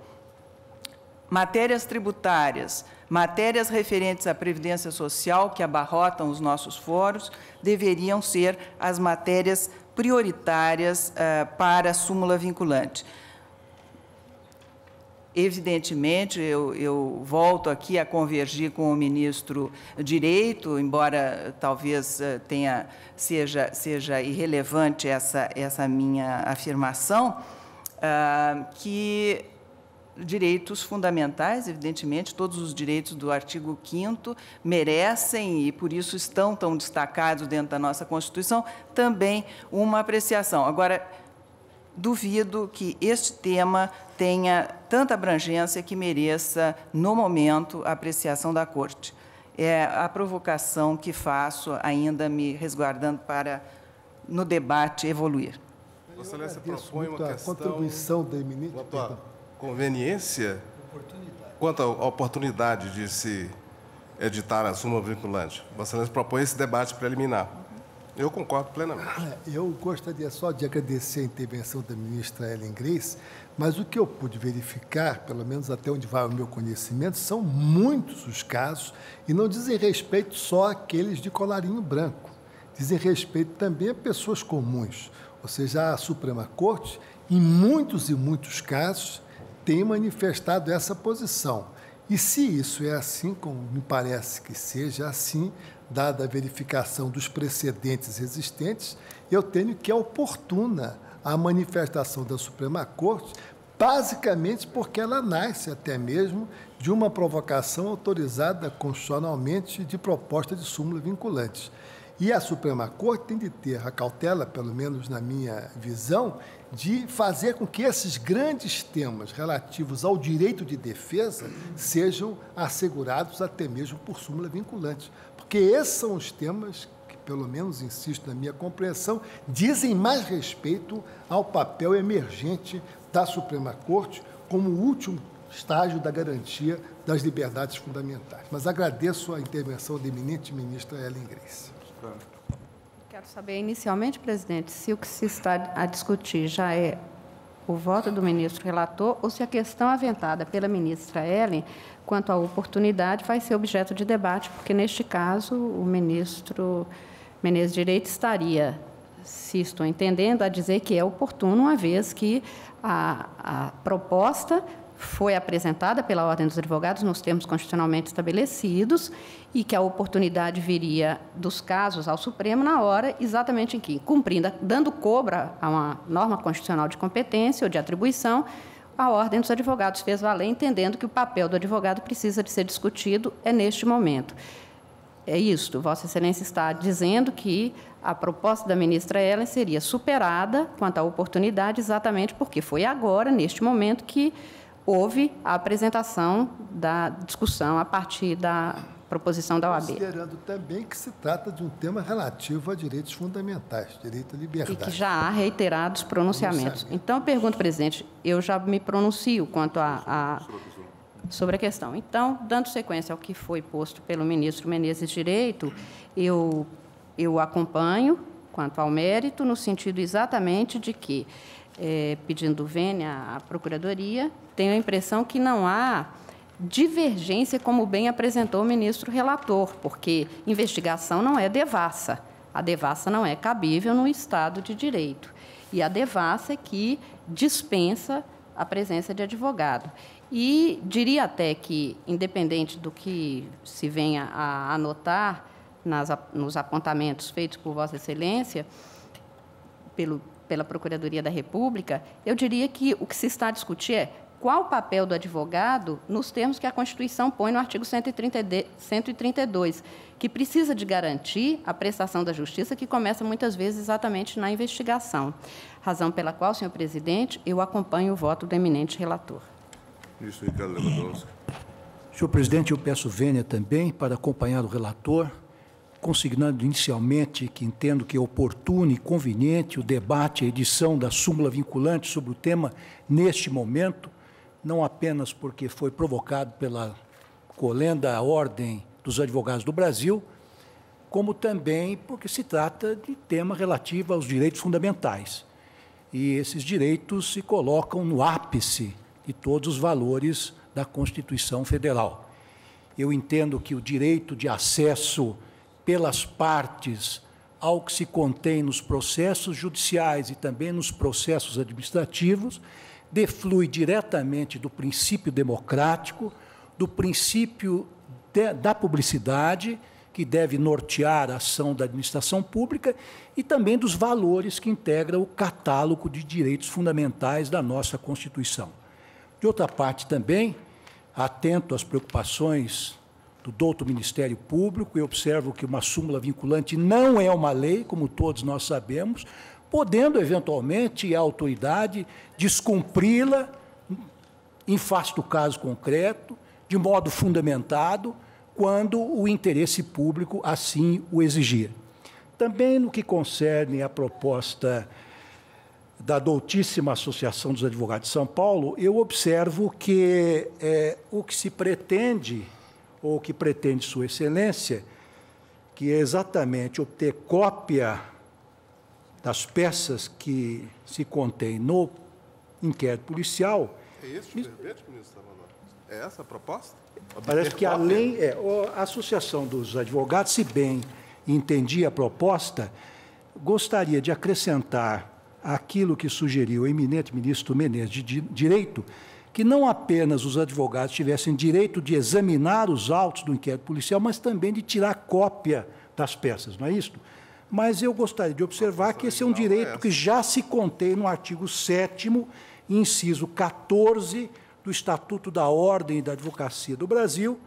Matérias tributárias, matérias referentes à Previdência Social, que abarrotam os nossos fóruns, deveriam ser as matérias prioritárias para a súmula vinculante. Evidentemente, eu volto aqui a convergir com o ministro Direito, embora talvez seja irrelevante essa minha afirmação, que direitos fundamentais, evidentemente, todos os direitos do artigo 5º merecem, e por isso estão tão destacados dentro da nossa Constituição, também uma apreciação. Agora, duvido que este tema tenha tanta abrangência que mereça, no momento, a apreciação da Corte. É a provocação que faço, ainda me resguardando para, no debate, evoluir. Vossa Excelência propõe uma questão... A contribuição da eminente... Quanto à conveniência, quanto à oportunidade de se editar a súmula vinculante. Vossa Excelência propõe esse debate preliminar. Eu concordo plenamente. Eu gostaria só de agradecer a intervenção da ministra Ellen Grace, mas o que eu pude verificar, pelo menos até onde vai o meu conhecimento, são muitos os casos e não dizem respeito só àqueles de colarinho branco. Dizem respeito também a pessoas comuns. Ou seja, a Suprema Corte, em muitos e muitos casos, tem manifestado essa posição. E se isso é assim, como me parece que seja assim, dada a verificação dos precedentes existentes, eu tenho que é oportuna a manifestação da Suprema Corte, basicamente porque ela nasce até mesmo de uma provocação autorizada constitucionalmente de proposta de súmula vinculante. E a Suprema Corte tem de ter a cautela, pelo menos na minha visão, de fazer com que esses grandes temas relativos ao direito de defesa sejam assegurados até mesmo por súmula vinculante. Porque esses são os temas que, pelo menos, insisto na minha compreensão, dizem mais respeito ao papel emergente da Suprema Corte como último estágio da garantia das liberdades fundamentais. Mas agradeço a intervenção da eminente ministra Ellen Grace. Quero saber, inicialmente, presidente, se o que se está a discutir já é o voto do ministro relator ou se a questão aventada pela ministra Ellen quanto à oportunidade vai ser objeto de debate, porque, neste caso, o ministro Menezes de Direito estaria, se estou entendendo, a dizer que é oportuno, uma vez que a proposta foi apresentada pela Ordem dos Advogados nos termos constitucionalmente estabelecidos e que a oportunidade viria dos casos ao Supremo na hora exatamente em que, cumprindo, dando cobra a uma norma constitucional de competência ou de atribuição, a Ordem dos Advogados fez valer, entendendo que o papel do advogado precisa de ser discutido neste momento. É isto, Vossa Excelência está dizendo que a proposta da ministra Ellen seria superada quanto à oportunidade exatamente porque foi agora, neste momento, que houve a apresentação da discussão a partir da proposição da OAB. Considerando também que se trata de um tema relativo a direitos fundamentais, direito à liberdade. E que já há reiterados pronunciamentos. Então, eu pergunto, presidente, eu já me pronuncio quanto sobre a questão. Então, dando sequência ao que foi posto pelo ministro Menezes de Direito, eu acompanho quanto ao mérito, no sentido exatamente de que, pedindo vênia à Procuradoria, tenho a impressão que não há divergência, como bem apresentou o ministro relator, porque investigação não é devassa. A devassa não é cabível no Estado de Direito. E a devassa é que dispensa a presença de advogado. E diria até que, independente do que se venha a anotar nos apontamentos feitos por Vossa Excelência, pela Procuradoria da República, eu diria que o que se está a discutir é qual o papel do advogado nos termos que a Constituição põe no artigo 132, que precisa de garantir a prestação da justiça, que começa muitas vezes exatamente na investigação. Razão pela qual, senhor presidente, eu acompanho o voto do eminente relator. Ministro Ricardo Lewandowski. Senhor presidente, eu peço vênia também para acompanhar o relator, consignando inicialmente que entendo que é oportuno e conveniente o debate, a edição da súmula vinculante sobre o tema neste momento, não apenas porque foi provocado pela colenda Ordem dos Advogados do Brasil, como também porque se trata de tema relativo aos direitos fundamentais. E esses direitos se colocam no ápice de todos os valores da Constituição Federal. Eu entendo que o direito de acesso pelas partes ao que se contém nos processos judiciais e também nos processos administrativos deflui diretamente do princípio democrático, do princípio da publicidade, que deve nortear a ação da administração pública, e também dos valores que integram o catálogo de direitos fundamentais da nossa Constituição. De outra parte, também, atento às preocupações do douto Ministério Público, eu observo que uma súmula vinculante não é uma lei, como todos nós sabemos, podendo, eventualmente, a autoridade descumpri-la em face do caso concreto, de modo fundamentado, quando o interesse público assim o exigir. Também no que concerne a proposta da doutíssima Associação dos Advogados de São Paulo, eu observo que o que se pretende, ou que pretende Sua Excelência, que é exatamente obter cópia das peças que se contém no inquérito policial. É esse o verbete, ministro Emanuel? É essa a proposta? Parece que além... a Associação dos Advogados, se bem entendi a proposta, gostaria de acrescentar aquilo que sugeriu o eminente ministro Menezes de Direito, que não apenas os advogados tivessem direito de examinar os autos do inquérito policial, mas também de tirar cópia das peças, não é isso? Mas eu gostaria de observar que esse é um direito que já se contém no artigo 7º, inciso 14, do Estatuto da Ordem e da Advocacia do Brasil,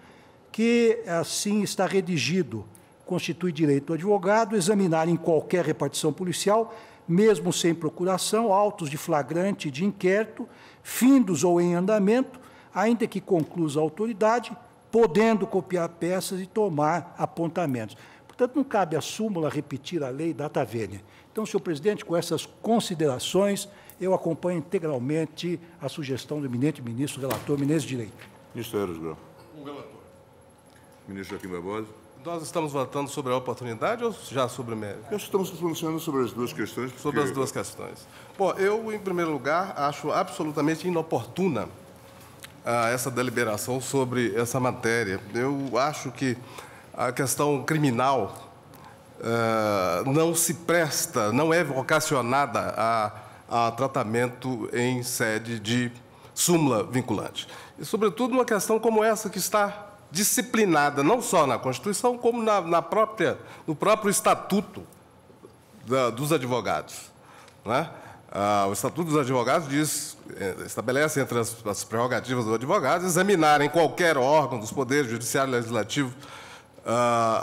que assim está redigido: constitui direito do advogado examinar em qualquer repartição policial, mesmo sem procuração, autos de flagrante e de inquérito, findos ou em andamento, ainda que conclusa a autoridade, podendo copiar peças e tomar apontamentos. Portanto, não cabe à súmula repetir a lei data vênia. Então, senhor presidente, com essas considerações, eu acompanho integralmente a sugestão do eminente ministro relator Menezes de Direito. Ministro Eros Grau. O relator. Ministro Joaquim Barbosa. Nós estamos votando sobre a oportunidade ou já sobre o mérito? Nós estamos pronunciando sobre as duas questões. Porque... Sobre as duas questões. Bom, eu, em primeiro lugar, acho absolutamente inoportuna essa deliberação sobre essa matéria. Eu acho que a questão criminal não se presta, não é vocacionada a tratamento em sede de súmula vinculante. E, sobretudo, uma questão como essa que está disciplinada não só na Constituição, como no próprio Estatuto dos Advogados. Não é? O Estatuto dos Advogados estabelece entre as prerrogativas do advogado examinarem qualquer órgão dos poderes judiciário, legislativo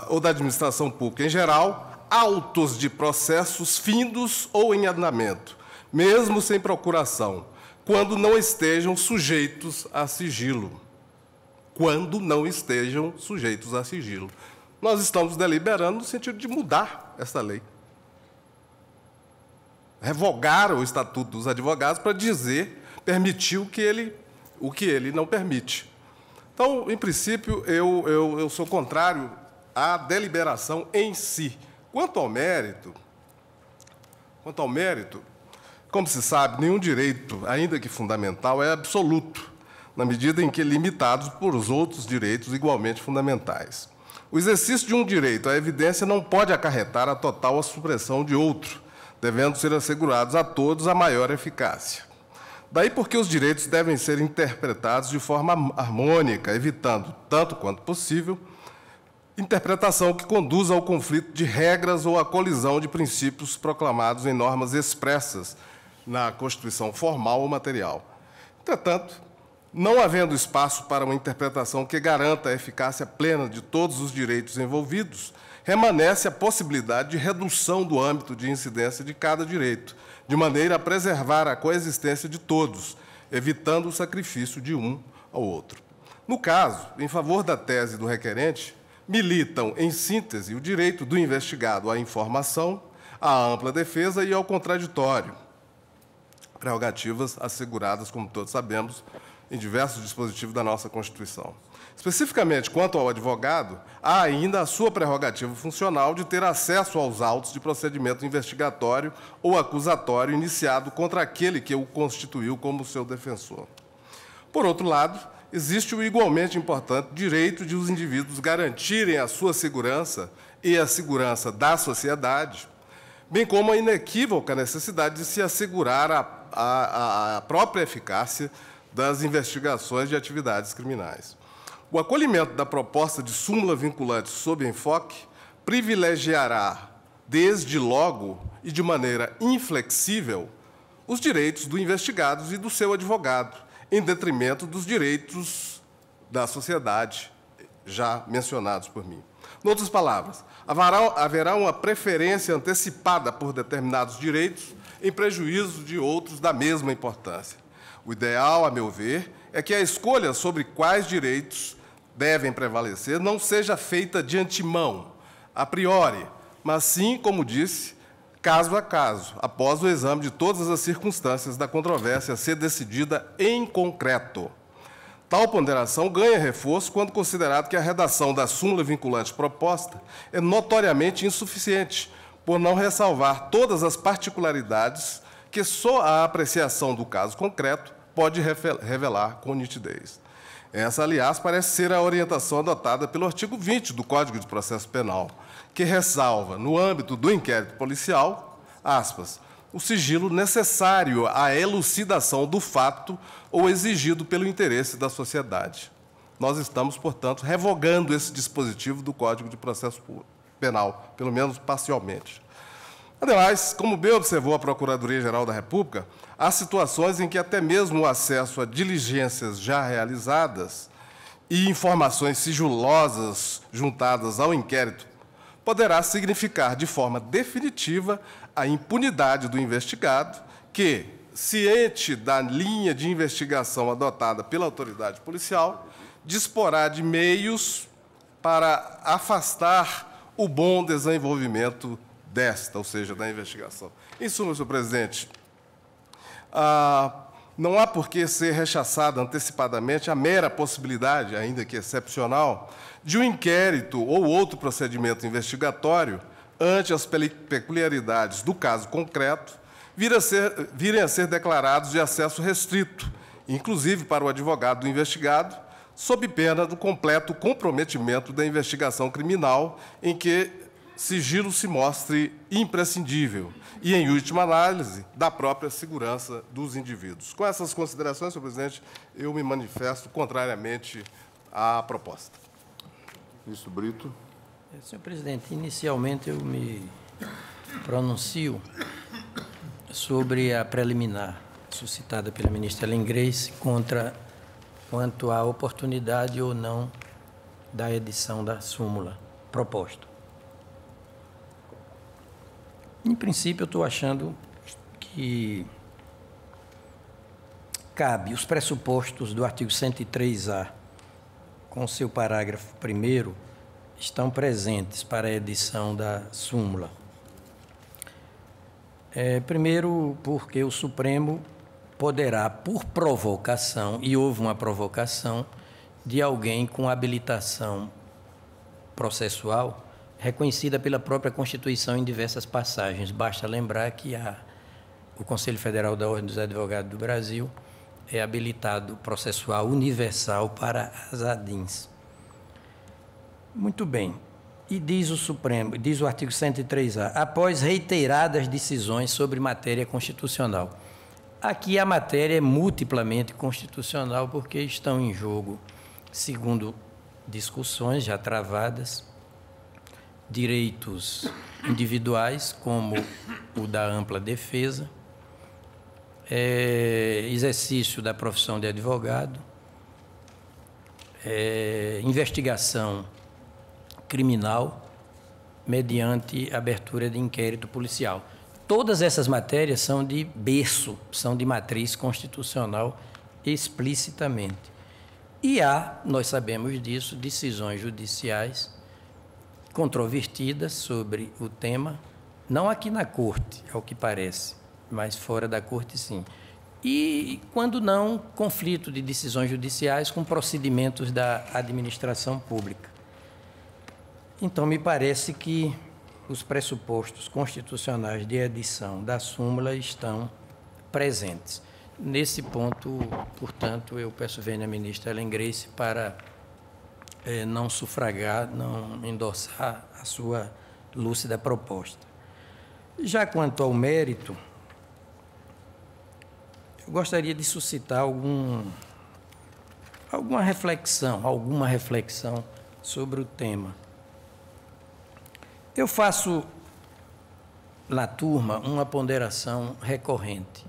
ou da administração pública em geral, autos de processos findos ou em andamento, mesmo sem procuração, quando não estejam sujeitos a sigilo. Quando não estejam sujeitos a sigilo. Nós estamos deliberando no sentido de mudar essa lei. Revogar o Estatuto dos Advogados para permitir o que ele não permite. Então, em princípio, eu sou contrário à deliberação em si. Quanto ao mérito, como se sabe, nenhum direito, ainda que fundamental, é absoluto, na medida em que limitados por outros direitos igualmente fundamentais. O exercício de um direito à evidência não pode acarretar a total supressão de outro, devendo ser assegurados a todos a maior eficácia. Daí porque os direitos devem ser interpretados de forma harmônica, evitando, tanto quanto possível, interpretação que conduza ao conflito de regras ou à colisão de princípios proclamados em normas expressas na Constituição formal ou material. Entretanto, não havendo espaço para uma interpretação que garanta a eficácia plena de todos os direitos envolvidos, remanesce a possibilidade de redução do âmbito de incidência de cada direito, de maneira a preservar a coexistência de todos, evitando o sacrifício de um ao outro. No caso, em favor da tese do requerente, militam, em síntese, o direito do investigado à informação, à ampla defesa e ao contraditório, prerrogativas asseguradas, como todos sabemos, em diversos dispositivos da nossa Constituição. Especificamente quanto ao advogado, há ainda a sua prerrogativa funcional de ter acesso aos autos de procedimento investigatório ou acusatório iniciado contra aquele que o constituiu como seu defensor. Por outro lado, existe o igualmente importante direito de os indivíduos garantirem a sua segurança e a segurança da sociedade, bem como a inequívoca necessidade de se assegurar a própria eficácia das investigações de atividades criminais. O acolhimento da proposta de súmula vinculante sob enfoque privilegiará, desde logo e de maneira inflexível, os direitos do investigado e do seu advogado, em detrimento dos direitos da sociedade já mencionados por mim. Em outras palavras, haverá uma preferência antecipada por determinados direitos em prejuízo de outros da mesma importância. O ideal, a meu ver, é que a escolha sobre quais direitos devem prevalecer não seja feita de antemão, a priori, mas sim, como disse, caso a caso, após o exame de todas as circunstâncias da controvérsia ser decidida em concreto. Tal ponderação ganha reforço quando considerado que a redação da súmula vinculante proposta é notoriamente insuficiente, por não ressalvar todas as particularidades que só a apreciação do caso concreto pode revelar com nitidez. Essa, aliás, parece ser a orientação adotada pelo artigo 20 do Código de Processo Penal, que ressalva, no âmbito do inquérito policial, aspas, o sigilo necessário à elucidação do fato ou exigido pelo interesse da sociedade. Nós estamos, portanto, revogando esse dispositivo do Código de Processo Penal, pelo menos parcialmente. Ademais, como bem observou a Procuradoria-Geral da República, há situações em que até mesmo o acesso a diligências já realizadas e informações sigilosas juntadas ao inquérito poderá significar de forma definitiva a impunidade do investigado que, ciente da linha de investigação adotada pela autoridade policial, disporá de meios para afastar o bom desenvolvimento desta, ou seja, da investigação. Em suma, senhor presidente, não há por que ser rechaçada antecipadamente a mera possibilidade, ainda que excepcional, de um inquérito ou outro procedimento investigatório ante as peculiaridades do caso concreto, virem a ser declarados de acesso restrito, inclusive para o advogado do investigado, sob pena do completo comprometimento da investigação criminal em que sigilo se mostre imprescindível e, em última análise, da própria segurança dos indivíduos. Com essas considerações, senhor presidente, eu me manifesto contrariamente à proposta. Ministro Brito. Senhor presidente, inicialmente eu me pronuncio sobre a preliminar suscitada pela ministra Ellen Grace quanto à oportunidade ou não da edição da súmula proposta. Em princípio, eu estou achando que cabe os pressupostos do artigo 103A, com seu parágrafo 1º, estão presentes para a edição da súmula. Primeiro, porque o Supremo poderá, por provocação, e houve uma provocação, de alguém com habilitação processual reconhecida pela própria Constituição em diversas passagens. Basta lembrar que o Conselho Federal da Ordem dos Advogados do Brasil é habilitado processual universal para as ADINs. Muito bem. E diz o Supremo, diz o artigo 103A, após reiteradas decisões sobre matéria constitucional. Aqui a matéria é multiplamente constitucional porque estão em jogo, segundo discussões já travadas, direitos individuais, como o da ampla defesa, exercício da profissão de advogado, investigação criminal mediante abertura de inquérito policial. Todas essas matérias são de berço, são de matriz constitucional explicitamente. E há, nós sabemos disso, decisões judiciais controvertidas sobre o tema, não aqui na Corte, ao que parece, mas fora da Corte, sim. E, quando não, conflito de decisões judiciais com procedimentos da administração pública. Então, me parece que os pressupostos constitucionais de edição da súmula estão presentes. Nesse ponto, portanto, eu peço vênia à ministra Ellen Grace para não sufragar, não endossar a sua lúcida proposta. Já quanto ao mérito, eu gostaria de suscitar alguma reflexão sobre o tema. Eu faço na turma uma ponderação recorrente.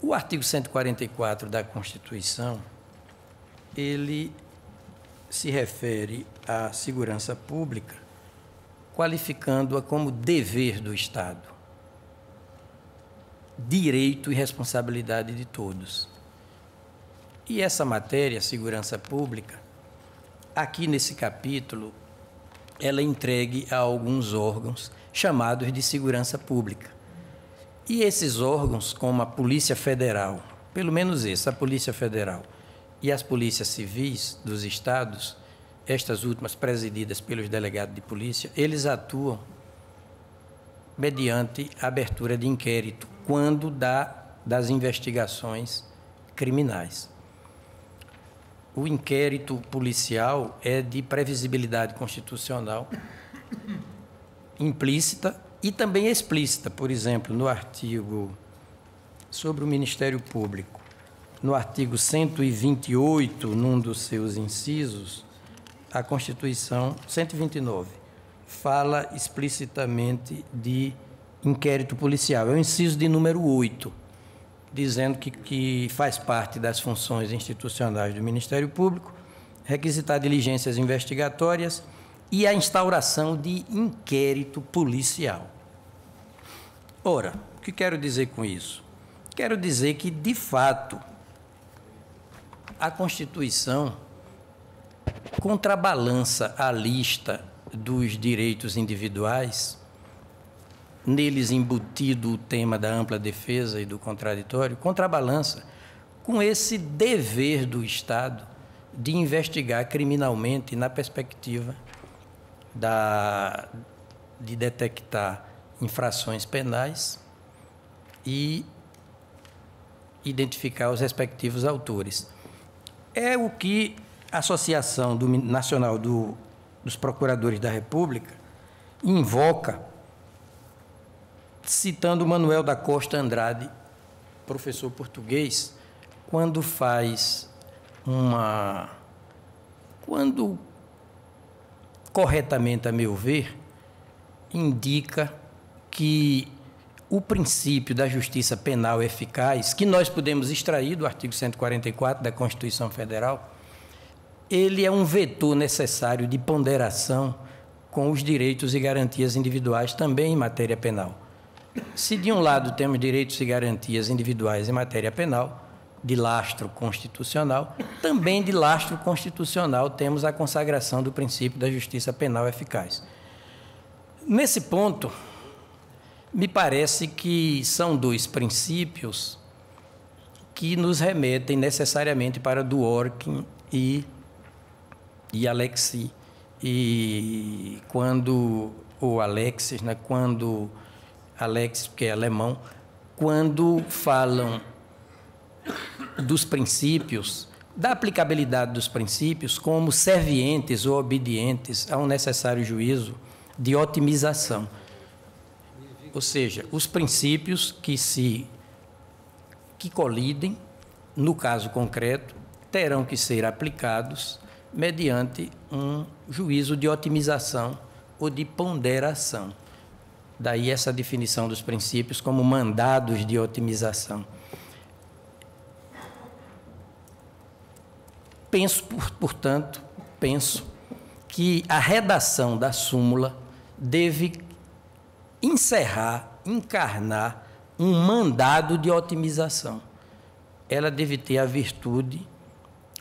O artigo 144 da Constituição, ele se refere à segurança pública, qualificando-a como dever do Estado, direito e responsabilidade de todos. E essa matéria, segurança pública, aqui nesse capítulo, ela é entregue a alguns órgãos chamados de segurança pública. E esses órgãos, como a Polícia Federal, pelo menos esse, a Polícia Federal e as polícias civis dos estados, estas últimas presididas pelos delegados de polícia, eles atuam mediante a abertura de inquérito, quando das investigações criminais. O inquérito policial é de previsibilidade constitucional implícita e também explícita. Por exemplo, no artigo sobre o Ministério Público, no artigo 128, num dos seus incisos, a Constituição, 129, fala explicitamente de inquérito policial. É o inciso de número 8, dizendo que faz parte das funções institucionais do Ministério Público requisitar diligências investigatórias e a instauração de inquérito policial. Ora, o que quero dizer com isso? Quero dizer que, de fato, a Constituição contrabalança a lista dos direitos individuais, neles embutido o tema da ampla defesa e do contraditório, contrabalança com esse dever do Estado de investigar criminalmente na perspectiva de detectar infrações penais e identificar os respectivos autores. É o que a Associação Nacional dos Procuradores da República invoca, citando Manuel da Costa Andrade, professor português, quando corretamente, a meu ver, indica que o princípio da justiça penal eficaz, que nós podemos extrair do artigo 144 da Constituição Federal, ele é um vetor necessário de ponderação com os direitos e garantias individuais também em matéria penal. Se de um lado temos direitos e garantias individuais em matéria penal, de lastro constitucional, também de lastro constitucional temos a consagração do princípio da justiça penal eficaz. Nesse ponto, me parece que são dois princípios que nos remetem necessariamente para Dworkin e Alexis. E quando o Alexis, né, quando Alexis, que é alemão, quando falam dos princípios, da aplicabilidade dos princípios como servientes ou obedientes a um necessário juízo de otimização. Ou seja, os princípios que colidem, no caso concreto, terão que ser aplicados mediante um juízo de otimização ou de ponderação. Daí essa definição dos princípios como mandados de otimização. Portanto, penso que a redação da súmula deve encarnar um mandado de otimização. Ela deve ter a virtude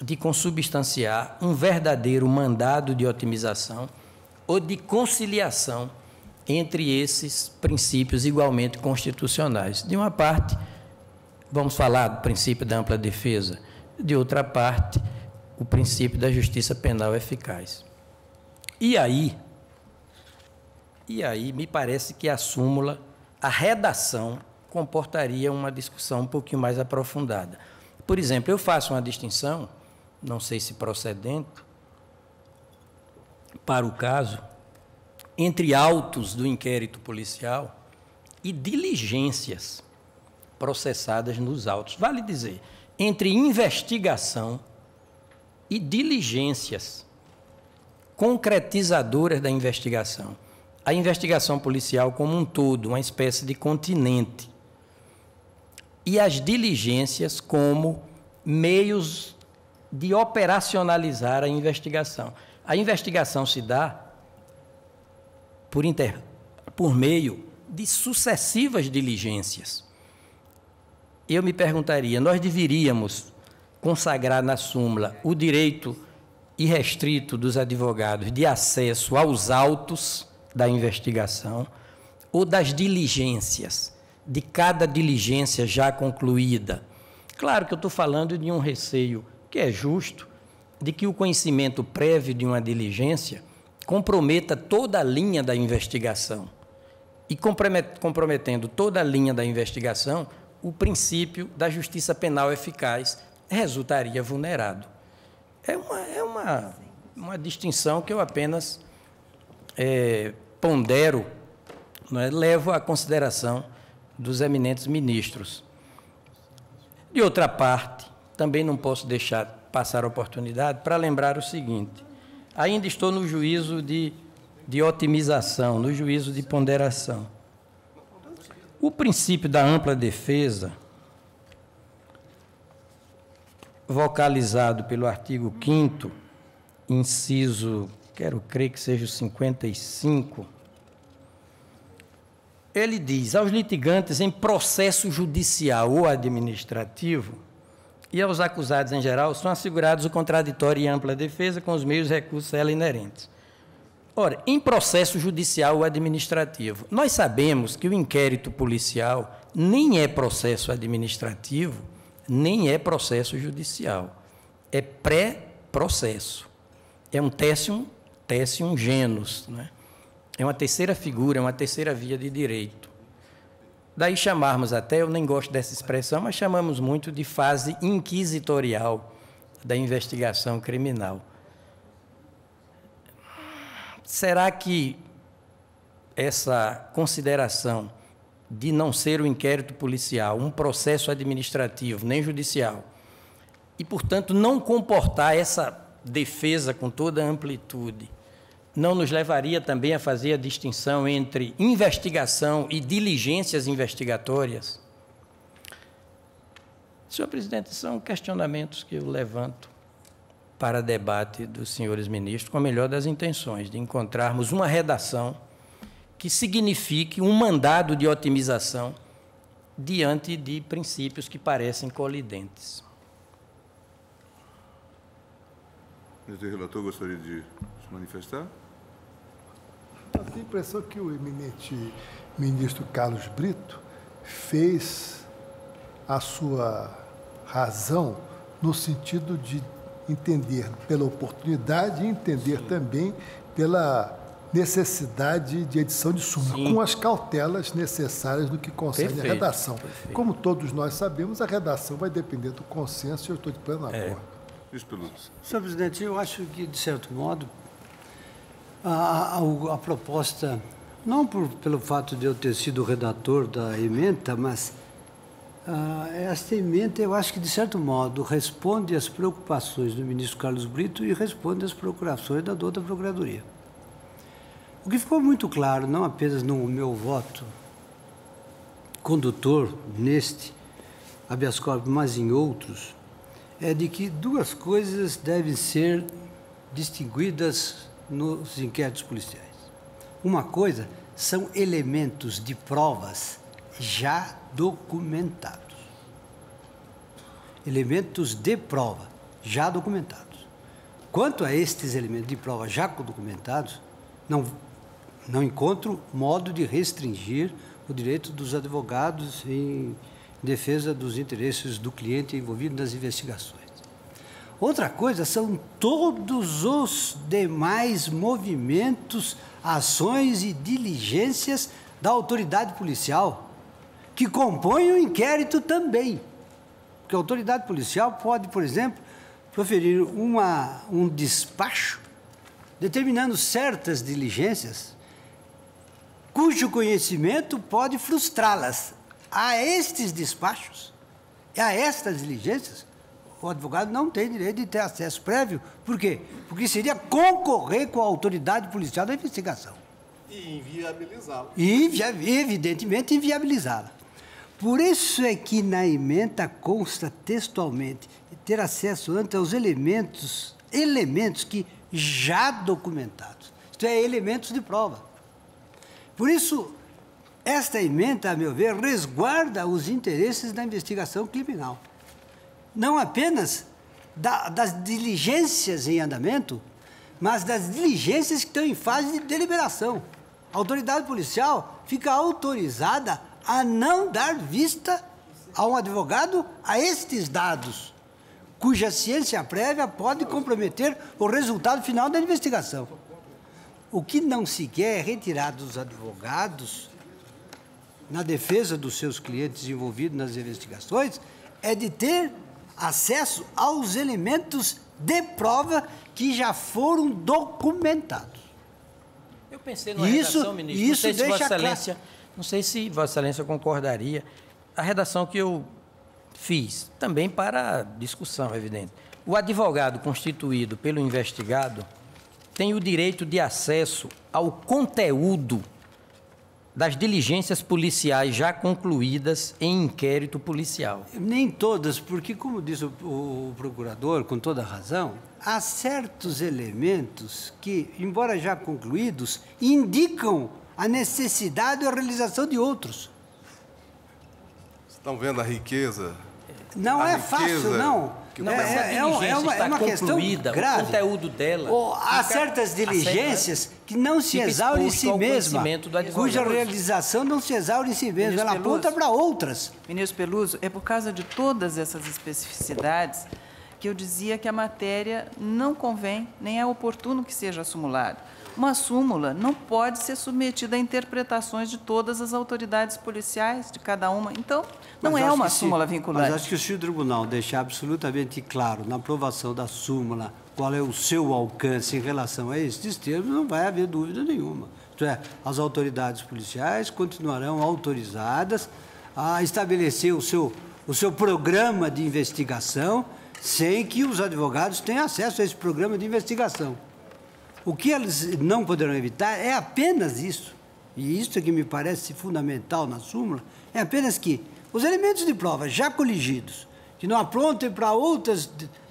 de consubstanciar um verdadeiro mandado de otimização ou de conciliação entre esses princípios igualmente constitucionais. De uma parte, vamos falar do princípio da ampla defesa, de outra parte, o princípio da justiça penal eficaz. E aí, me parece que a súmula, a redação, comportaria uma discussão um pouquinho mais aprofundada. Por exemplo, eu faço uma distinção, não sei se procedente, para o caso, entre autos do inquérito policial e diligências processadas nos autos. Vale dizer, entre investigação e diligências concretizadoras da investigação. A investigação policial como um todo, uma espécie de continente. e as diligências como meios de operacionalizar a investigação. A investigação se dá por meio de sucessivas diligências. Eu me perguntaria, nós deveríamos consagrar na súmula o direito irrestrito dos advogados de acesso aos autos da investigação ou das diligências, de cada diligência já concluída. Claro que eu estou falando de um receio que é justo, de que o conhecimento prévio de uma diligência comprometa toda a linha da investigação. E comprometendo toda a linha da investigação, o princípio da justiça penal eficaz resultaria vulnerado. É uma distinção que eu apenas pondero, não é? Levo à consideração dos eminentes ministros. De outra parte, também não posso deixar passar a oportunidade para lembrar o seguinte: ainda estou no juízo de otimização, no juízo de ponderação. O princípio da ampla defesa, vocalizado pelo artigo 5º, inciso, quero crer que seja o 55, ele diz: aos litigantes em processo judicial ou administrativo e aos acusados em geral são assegurados o contraditório e ampla defesa com os meios e recursos a ela inerentes. Ora, em processo judicial ou administrativo, nós sabemos que o inquérito policial nem é processo administrativo, nem é processo judicial. É pré-processo. É um tertium genus, né? É uma terceira figura, é uma terceira via de direito. Daí chamarmos até, eu nem gosto dessa expressão, mas chamamos muito de fase inquisitorial da investigação criminal. Será que essa consideração de não ser o inquérito policial um processo administrativo, nem judicial, e, portanto, não comportar essa defesa com toda a amplitude, não nos levaria também a fazer a distinção entre investigação e diligências investigatórias? Senhor presidente, são questionamentos que eu levanto para debate dos senhores ministros, com a melhor das intenções, de encontrarmos uma redação que signifique um mandado de otimização diante de princípios que parecem colidentes. O relator gostaria de se manifestar? Eu tenho a impressão que o eminente ministro Carlos Brito fez a sua razão no sentido de entender pela oportunidade e entender também pela necessidade de edição de súmula, com as cautelas necessárias no que concerne a redação. Perfeito. Como todos nós sabemos, a redação vai depender do consenso e eu estou de pleno acordo. Senhor presidente, eu acho que, de certo modo, a proposta, não pelo fato de eu ter sido o redator da ementa, mas esta ementa, eu acho que, de certo modo, responde às preocupações do ministro Carlos Brito e responde às procurações da douta Procuradoria. O que ficou muito claro, não apenas no meu voto condutor neste habeas corpus, mas em outros, é de que duas coisas devem ser distinguidas nos inquéritos policiais. Uma coisa são elementos de provas já documentados. Elementos de prova já documentados. Quanto a estes elementos de prova já documentados, não encontro modo de restringir o direito dos advogados em defesa dos interesses do cliente envolvido nas investigações. Outra coisa são todos os demais movimentos, ações e diligências da autoridade policial, que compõem o inquérito também. Porque a autoridade policial pode, por exemplo, proferir um despacho determinando certas diligências, cujo conhecimento pode frustrá-las. A estes despachos, a estas diligências, o advogado não tem direito de ter acesso prévio. Por quê? Porque seria concorrer com a autoridade policial da investigação. E inviabilizá-la. E, evidentemente, inviabilizá-la. Por isso é que na ementa consta textualmente ter acesso antes aos elementos que já documentados, isto é, elementos de prova. Por isso, esta ementa, a meu ver, resguarda os interesses da investigação criminal. Não apenas das diligências em andamento, mas das diligências que estão em fase de deliberação. A autoridade policial fica autorizada a não dar vista a um advogado a estes dados, cuja ciência prévia pode comprometer o resultado final da investigação. O que não se quer é retirar dos advogados, na defesa dos seus clientes envolvidos nas investigações, é de ter acesso aos elementos de prova que já foram documentados. Eu pensei numa redação, ministro, isso deixa claro. Não sei se Vossa Excelência concordaria. A redação que eu fiz, também para discussão, é evidente. O advogado constituído pelo investigado tem o direito de acesso ao conteúdo das diligências policiais já concluídas em inquérito policial. Nem todas, porque, como diz o procurador, com toda razão, há certos elementos que, embora já concluídos, indicam a necessidade ou a realização de outros. Estão vendo a riqueza? Não é fácil, não. É uma questão grave. O conteúdo dela. Há certas diligências que não se exaurem em si mesma, cuja realização não se exaure em si mesma, ela aponta para outras. Ministro Peluso, é por causa de todas essas especificidades que eu dizia que a matéria não convém, nem é oportuno que seja acumulada. Uma súmula não pode ser submetida a interpretações de todas as autoridades policiais, de cada uma. Então, não é uma súmula vinculante. Mas acho que se o tribunal deixar absolutamente claro na aprovação da súmula qual é o seu alcance em relação a estes termos, não vai haver dúvida nenhuma. Isto é, as autoridades policiais continuarão autorizadas a estabelecer o seu programa de investigação sem que os advogados tenham acesso a esse programa de investigação. O que eles não poderão evitar é apenas isso, e isso é que me parece fundamental na súmula, é apenas que os elementos de prova já coligidos, que não aprontem para outras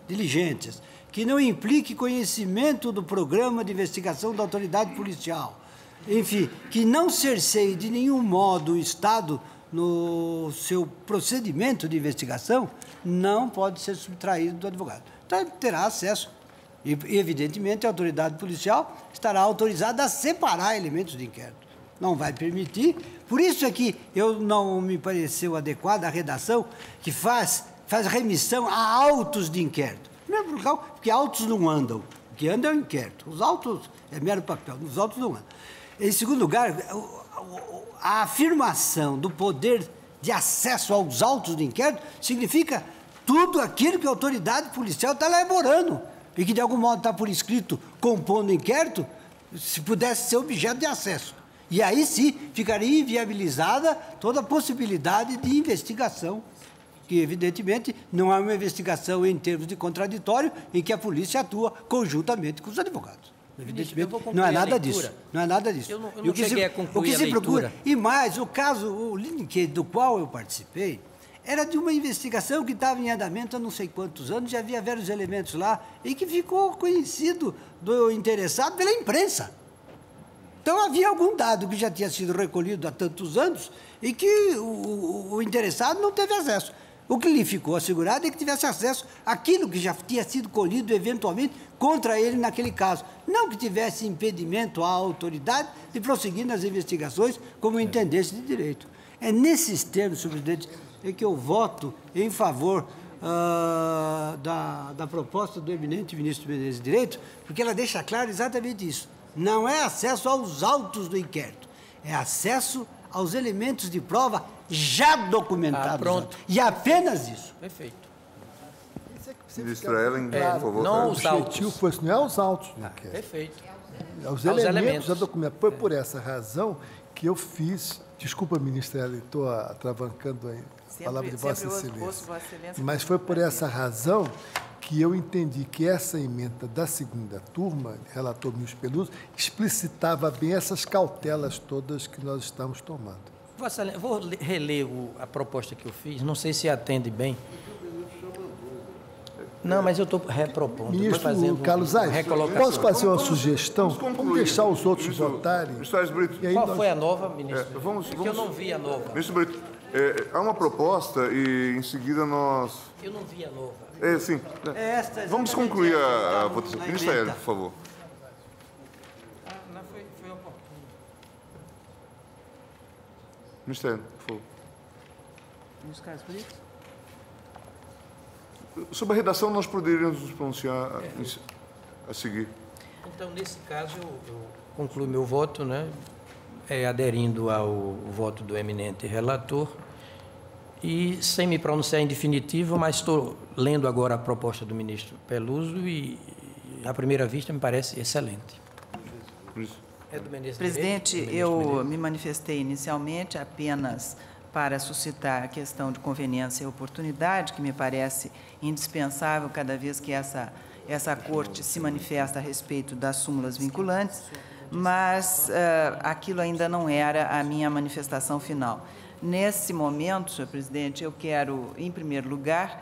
diligências, que não implique conhecimento do programa de investigação da autoridade policial, enfim, que não cerceie de nenhum modo o Estado no seu procedimento de investigação, não pode ser subtraído do advogado. Então, ele terá acesso. E, evidentemente, a autoridade policial estará autorizada a separar elementos de inquérito. Não vai permitir. Por isso é que não me pareceu adequada a redação que faz remissão a autos de inquérito. Primeiro, porque autos não andam. O que anda é o inquérito. Os autos é mero papel, os autos não andam. Em segundo lugar, a afirmação do poder de acesso aos autos de inquérito significa tudo aquilo que a autoridade policial está elaborando e que, de algum modo, está por escrito compondo inquérito, se pudesse ser objeto de acesso. E aí, sim, ficaria inviabilizada toda a possibilidade de investigação, que, evidentemente, não é uma investigação em termos de contraditório, em que a polícia atua conjuntamente com os advogados. Evidentemente, não é nada disso. Não é nada disso. Eu não cheguei a concluir a leitura. E mais, o Lineker, do qual eu participei, era de uma investigação que estava em andamento há não sei quantos anos, já havia vários elementos lá, e que ficou conhecido do interessado pela imprensa. Então, havia algum dado que já tinha sido recolhido há tantos anos e que o interessado não teve acesso. O que lhe ficou assegurado é que tivesse acesso àquilo que já tinha sido colhido eventualmente contra ele naquele caso. Não que tivesse impedimento à autoridade de prosseguir nas investigações como entendesse de direito. É nesses termos, senhor presidente, é que eu voto em favor da proposta do eminente ministro Menezes de Direito, porque ela deixa claro exatamente isso. Não é acesso aos autos do inquérito, é acesso aos elementos de prova já documentados. Pronto. E apenas isso. Perfeito. Ministra Ellen, por favor. Não os autos. Não é os autos do inquérito. Perfeito. É os elementos já documentados. Foi por essa razão que eu fiz... Desculpa, ministra Ellen, estou atravancando a palavra de Vossa Excelência. Mas foi por essa razão que eu entendi que essa emenda da segunda turma, relator Ministro Peluso, explicitava bem essas cautelas todas que nós estamos tomando. Vossa Excelência, vou reler a proposta que eu fiz, não sei se atende bem. Não, mas eu estou repropondo. Ministro Carlos Aires, posso fazer uma sugestão? Vamos deixar os outros votarem. Ministro Brito. Qual foi a nova, ministro? Porque eu não vi a nova. Ministro Brito, há uma proposta e, em seguida, nós... Eu não vi a nova. Sim. Vamos concluir a votação. Ministro Hélio, por favor. Não, foi oportuno. Ministro Hélio, por favor. Ministro Carlos Brito. Sobre a redação, nós poderíamos nos pronunciar a seguir. Então, nesse caso, eu concluo meu voto, né, aderindo ao voto do eminente relator e sem me pronunciar em definitivo, mas estou lendo agora a proposta do ministro Peluso e, à primeira vista, me parece excelente. Presidente, eu me manifestei inicialmente apenas para suscitar a questão de conveniência e oportunidade, que me parece indispensável cada vez que essa Corte se manifesta a respeito das súmulas vinculantes, mas aquilo ainda não era a minha manifestação final. Nesse momento, senhor presidente, eu quero, em primeiro lugar,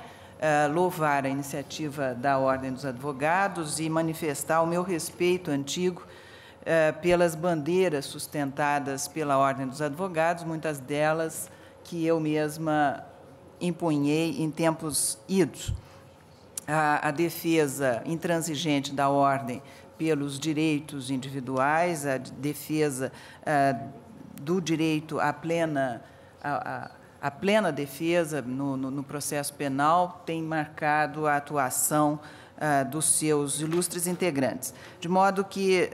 louvar a iniciativa da Ordem dos Advogados e manifestar o meu respeito antigo pelas bandeiras sustentadas pela Ordem dos Advogados, muitas delas que eu mesma empunhei em tempos idos. A defesa intransigente da Ordem pelos direitos individuais, a defesa do direito à plena defesa no processo penal tem marcado a atuação dos seus ilustres integrantes. De modo que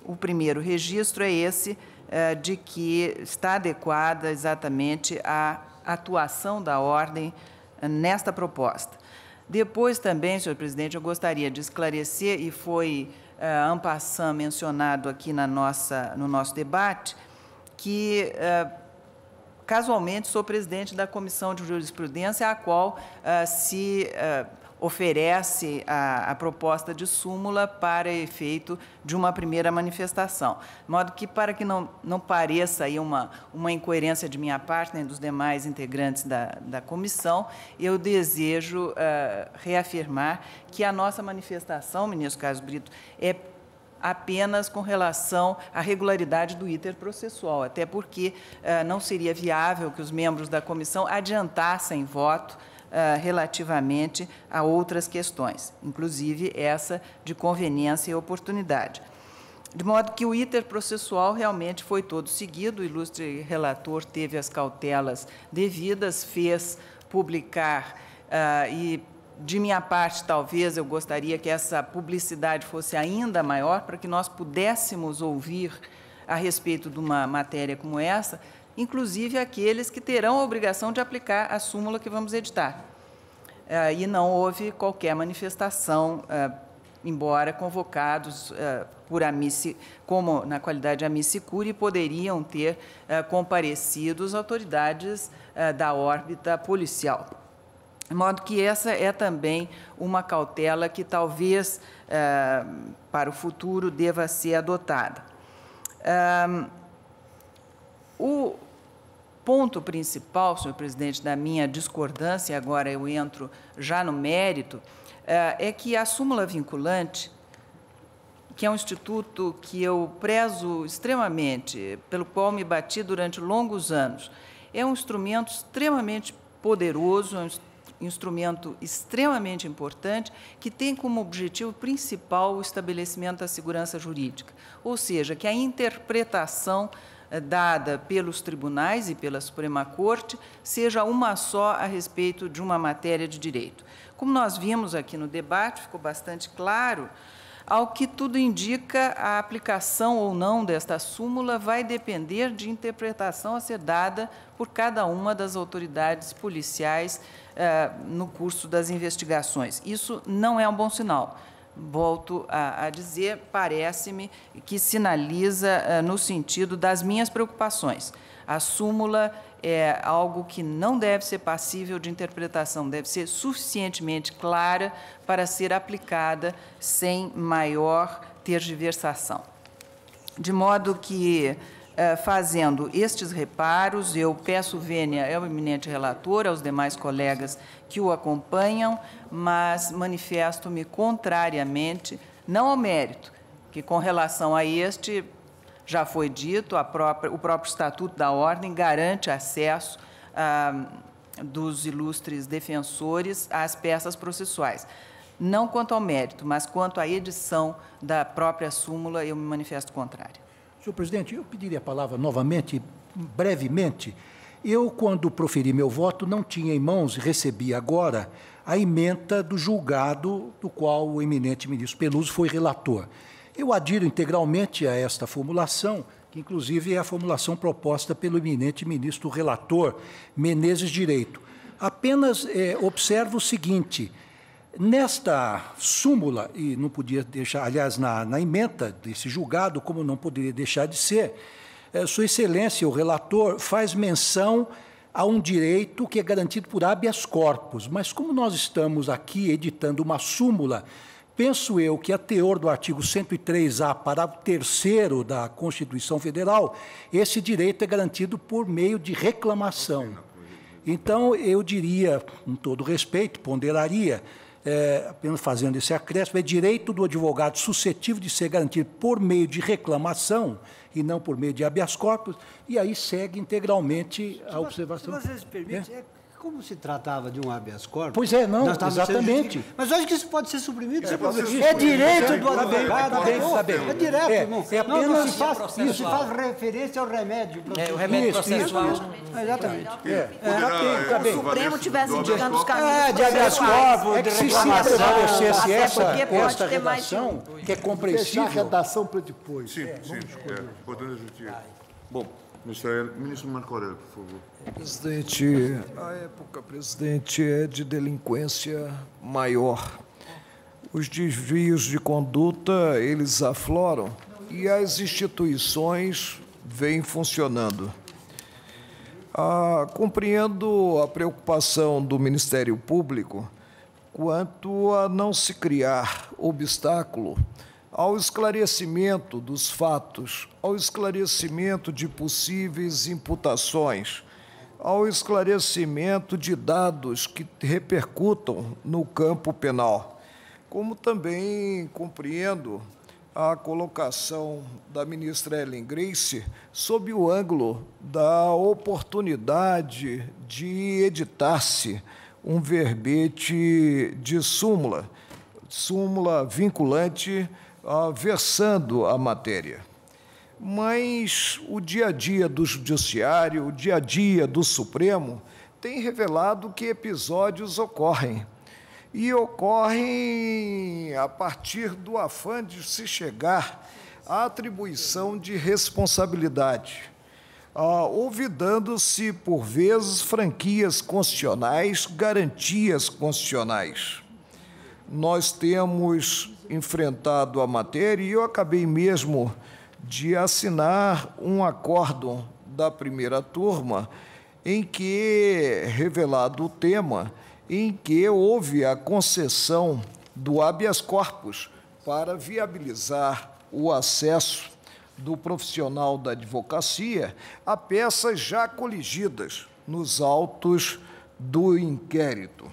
o primeiro registro é esse, de que está adequada exatamente a atuação da Ordem nesta proposta. Depois também, senhor presidente, eu gostaria de esclarecer, e foi en passant mencionado aqui no nosso debate, que casualmente sou presidente da Comissão de Jurisprudência, a qual se oferece a proposta de súmula para efeito de uma primeira manifestação. De modo que, para que não pareça aí uma incoerência de minha parte, nem dos demais integrantes da comissão, eu desejo reafirmar que a nossa manifestação, ministro Carlos Brito, é apenas com relação à regularidade do iter processual, até porque não seria viável que os membros da comissão adiantassem voto relativamente a outras questões, inclusive essa de conveniência e oportunidade. De modo que o iter processual realmente foi todo seguido, o ilustre relator teve as cautelas devidas, fez publicar e, de minha parte, talvez eu gostaria que essa publicidade fosse ainda maior para que nós pudéssemos ouvir a respeito de uma matéria como essa, inclusive aqueles que terão a obrigação de aplicar a súmula que vamos editar. E não houve qualquer manifestação, embora convocados por amici, como na qualidade de amici curiae, poderiam ter comparecido as autoridades da órbita policial. De modo que essa é também uma cautela que talvez para o futuro deva ser adotada. O ponto principal, senhor presidente, da minha discordância, agora eu entro já no mérito, é que a súmula vinculante, que é um instituto que eu prezo extremamente, pelo qual me bati durante longos anos, é um instrumento extremamente poderoso, é um instrumento extremamente importante, que tem como objetivo principal o estabelecimento da segurança jurídica, ou seja, que a interpretação dada pelos tribunais e pela Suprema Corte seja uma só a respeito de uma matéria de direito. Como nós vimos aqui no debate, ficou bastante claro, ao que tudo indica, a aplicação ou não desta súmula vai depender de interpretação a ser dada por cada uma das autoridades policiais no curso das investigações. Isso não é um bom sinal. Volto a dizer, parece-me que sinaliza no sentido das minhas preocupações. A súmula é algo que não deve ser passível de interpretação, deve ser suficientemente clara para ser aplicada sem maior tergiversação. De modo que fazendo estes reparos, eu peço vênia ao eminente relator, aos demais colegas que o acompanham, mas manifesto-me contrariamente, não ao mérito, que com relação a este, já foi dito, o próprio Estatuto da Ordem garante acesso dos ilustres defensores às peças processuais. Não quanto ao mérito, mas quanto à edição da própria súmula, eu me manifesto contrária. Senhor presidente, eu pediria a palavra novamente, brevemente. Eu, quando proferi meu voto, não tinha em mãos, e recebi agora, a ementa do julgado do qual o eminente ministro Peluso foi relator. Eu adiro integralmente a esta formulação, que inclusive é a formulação proposta pelo eminente ministro relator Menezes Direito. Apenas observo o seguinte: nesta súmula, e não podia deixar, aliás, na ementa desse julgado, como não poderia deixar de ser, Sua Excelência, o relator, faz menção a um direito que é garantido por habeas corpus, mas como nós estamos aqui editando uma súmula, penso eu que a teor do artigo 103A, parágrafo 3º da Constituição Federal, esse direito é garantido por meio de reclamação. Então, eu diria, com todo respeito, ponderaria, apenas fazendo esse acréscimo, é direito do advogado suscetível de ser garantido por meio de reclamação e não por meio de habeas corpus, e aí segue integralmente a observação. Se vocês permitem, como se tratava de um habeas corpus... Pois é, não, exatamente. Mas acho que isso pode ser suprimido. É direito do advogado. É direto. Não se faz referência ao remédio processual. O remédio processual. Exatamente. Se o Supremo tivesse indicando os caminhos de habeas corpus, de reclamação. Se prevalecesse esta redação, que é compreensível... Deixar a redação para depois. Sim, importante justiça. Bom, ministro Marco Aurélio, por favor. Presidente, a época, presidente, é de delinquência maior. Os desvios de conduta, eles afloram e as instituições vêm funcionando. Compreendo a preocupação do Ministério Público quanto a não se criar obstáculo ao esclarecimento dos fatos, ao esclarecimento de possíveis imputações, ao esclarecimento de dados que repercutam no campo penal. Como também compreendo a colocação da ministra Ellen Grace sob o ângulo da oportunidade de editar-se um verbete de súmula vinculante versando a matéria. Mas o dia a dia do Judiciário, o dia a dia do Supremo, tem revelado que episódios ocorrem. E ocorrem a partir do afã de se chegar à atribuição de responsabilidade, olvidando-se, por vezes, franquias constitucionais, garantias constitucionais. Nós temos enfrentado a matéria, e eu acabei mesmo de assinar um acórdão da primeira turma, em que, revelado o tema, em que houve a concessão do habeas corpus para viabilizar o acesso do profissional da advocacia a peças já coligidas nos autos do inquérito.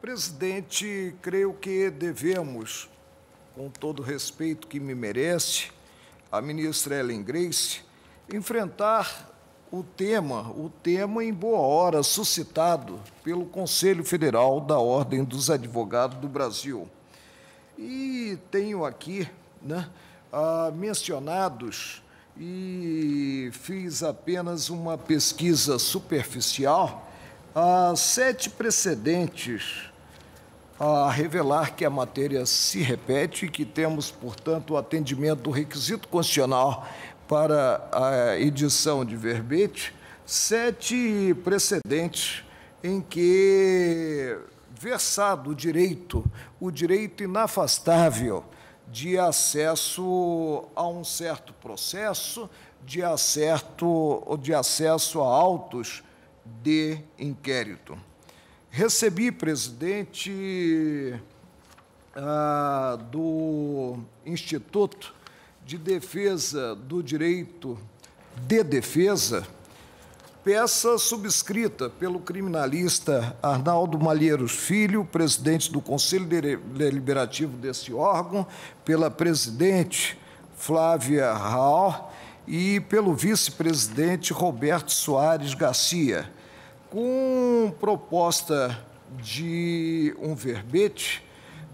Presidente, creio que devemos, com todo o respeito que me merece, a ministra Ellen Grace, enfrentar o tema em boa hora suscitado pelo Conselho Federal da Ordem dos Advogados do Brasil. E tenho aqui mencionados, e fiz apenas uma pesquisa superficial, 7 precedentes a revelar que a matéria se repete e que temos, portanto, o atendimento do requisito constitucional para a edição de verbete, 7 precedentes em que, versado o direito inafastável de acesso a um certo processo, de acesso a autos de inquérito. Recebi, presidente, do Instituto de defesa do direito de defesa, peça subscrita pelo criminalista Arnaldo Malheiros Filho, presidente do Conselho Deliberativo desse órgão, pela presidente Flávia Raal e pelo vice-presidente Roberto Soares Garcia, com proposta de um verbete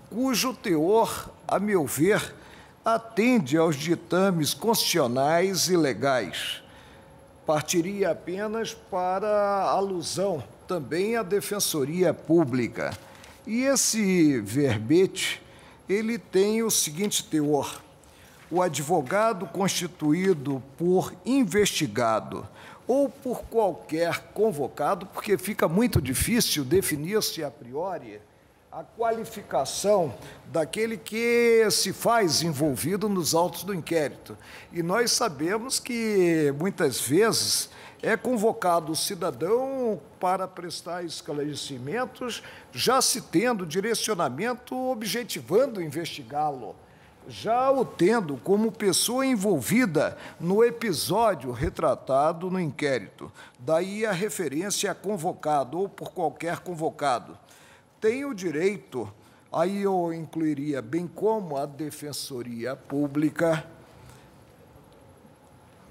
cujo teor, a meu ver, atende aos ditames constitucionais e legais. Partiria apenas para alusão também à Defensoria Pública. E esse verbete, ele tem o seguinte teor: o advogado constituído por investigado ou por qualquer convocado, porque fica muito difícil definir-se a priori a qualificação daquele que se faz envolvido nos autos do inquérito. E nós sabemos que, muitas vezes, é convocado o cidadão para prestar esclarecimentos, já se tendo direcionamento objetivando investigá-lo, já o tendo como pessoa envolvida no episódio retratado no inquérito. Daí a referência a convocado ou por qualquer convocado. Tem o direito, aí eu incluiria, bem como a Defensoria Pública,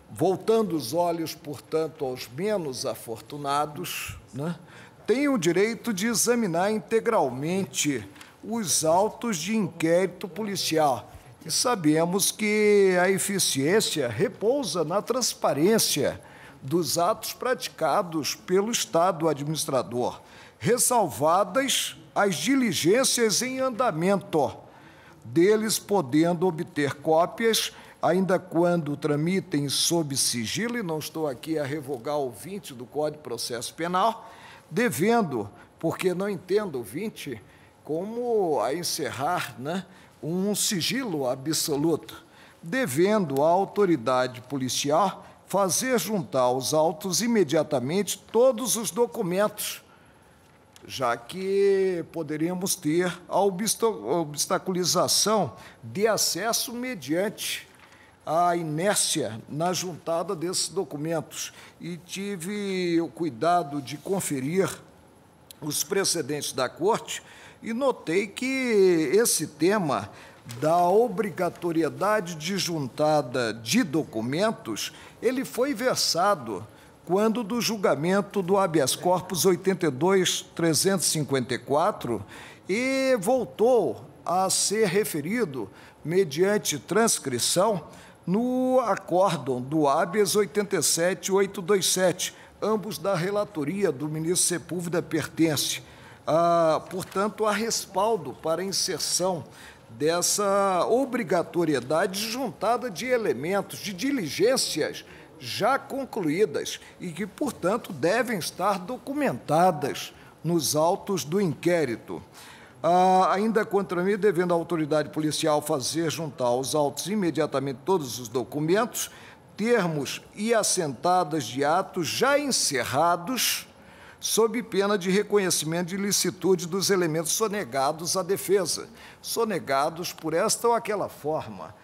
voltando os olhos, portanto, aos menos afortunados, né? Tem o direito de examinar integralmente os autos de inquérito policial. E sabemos que a eficiência repousa na transparência dos atos praticados pelo Estado administrador, ressalvadas as diligências em andamento, deles podendo obter cópias, ainda quando tramitem sob sigilo, e não estou aqui a revogar o 20 do Código de Processo Penal, devendo, porque não entendo o 20 como a encerrar, né, um sigilo absoluto, devendo a autoridade policial fazer juntar aos autos imediatamente todos os documentos, já que poderíamos ter a obstaculização de acesso mediante a inércia na juntada desses documentos. E tive o cuidado de conferir os precedentes da Corte e notei que esse tema da obrigatoriedade de juntada de documentos, ele foi versado quando do julgamento do habeas corpus 82.354 e voltou a ser referido mediante transcrição no acórdão do habeas 87.827, ambos da relatoria do ministro Sepúlveda pertence. Portanto, há respaldo para a inserção dessa obrigatoriedade juntada de elementos, de diligências já concluídas e que, portanto, devem estar documentadas nos autos do inquérito. Ainda contra mim, devendo a autoridade policial fazer juntar aos autos imediatamente todos os documentos, termos e assentadas de atos já encerrados, sob pena de reconhecimento de ilicitude dos elementos sonegados à defesa, sonegados por esta ou aquela forma.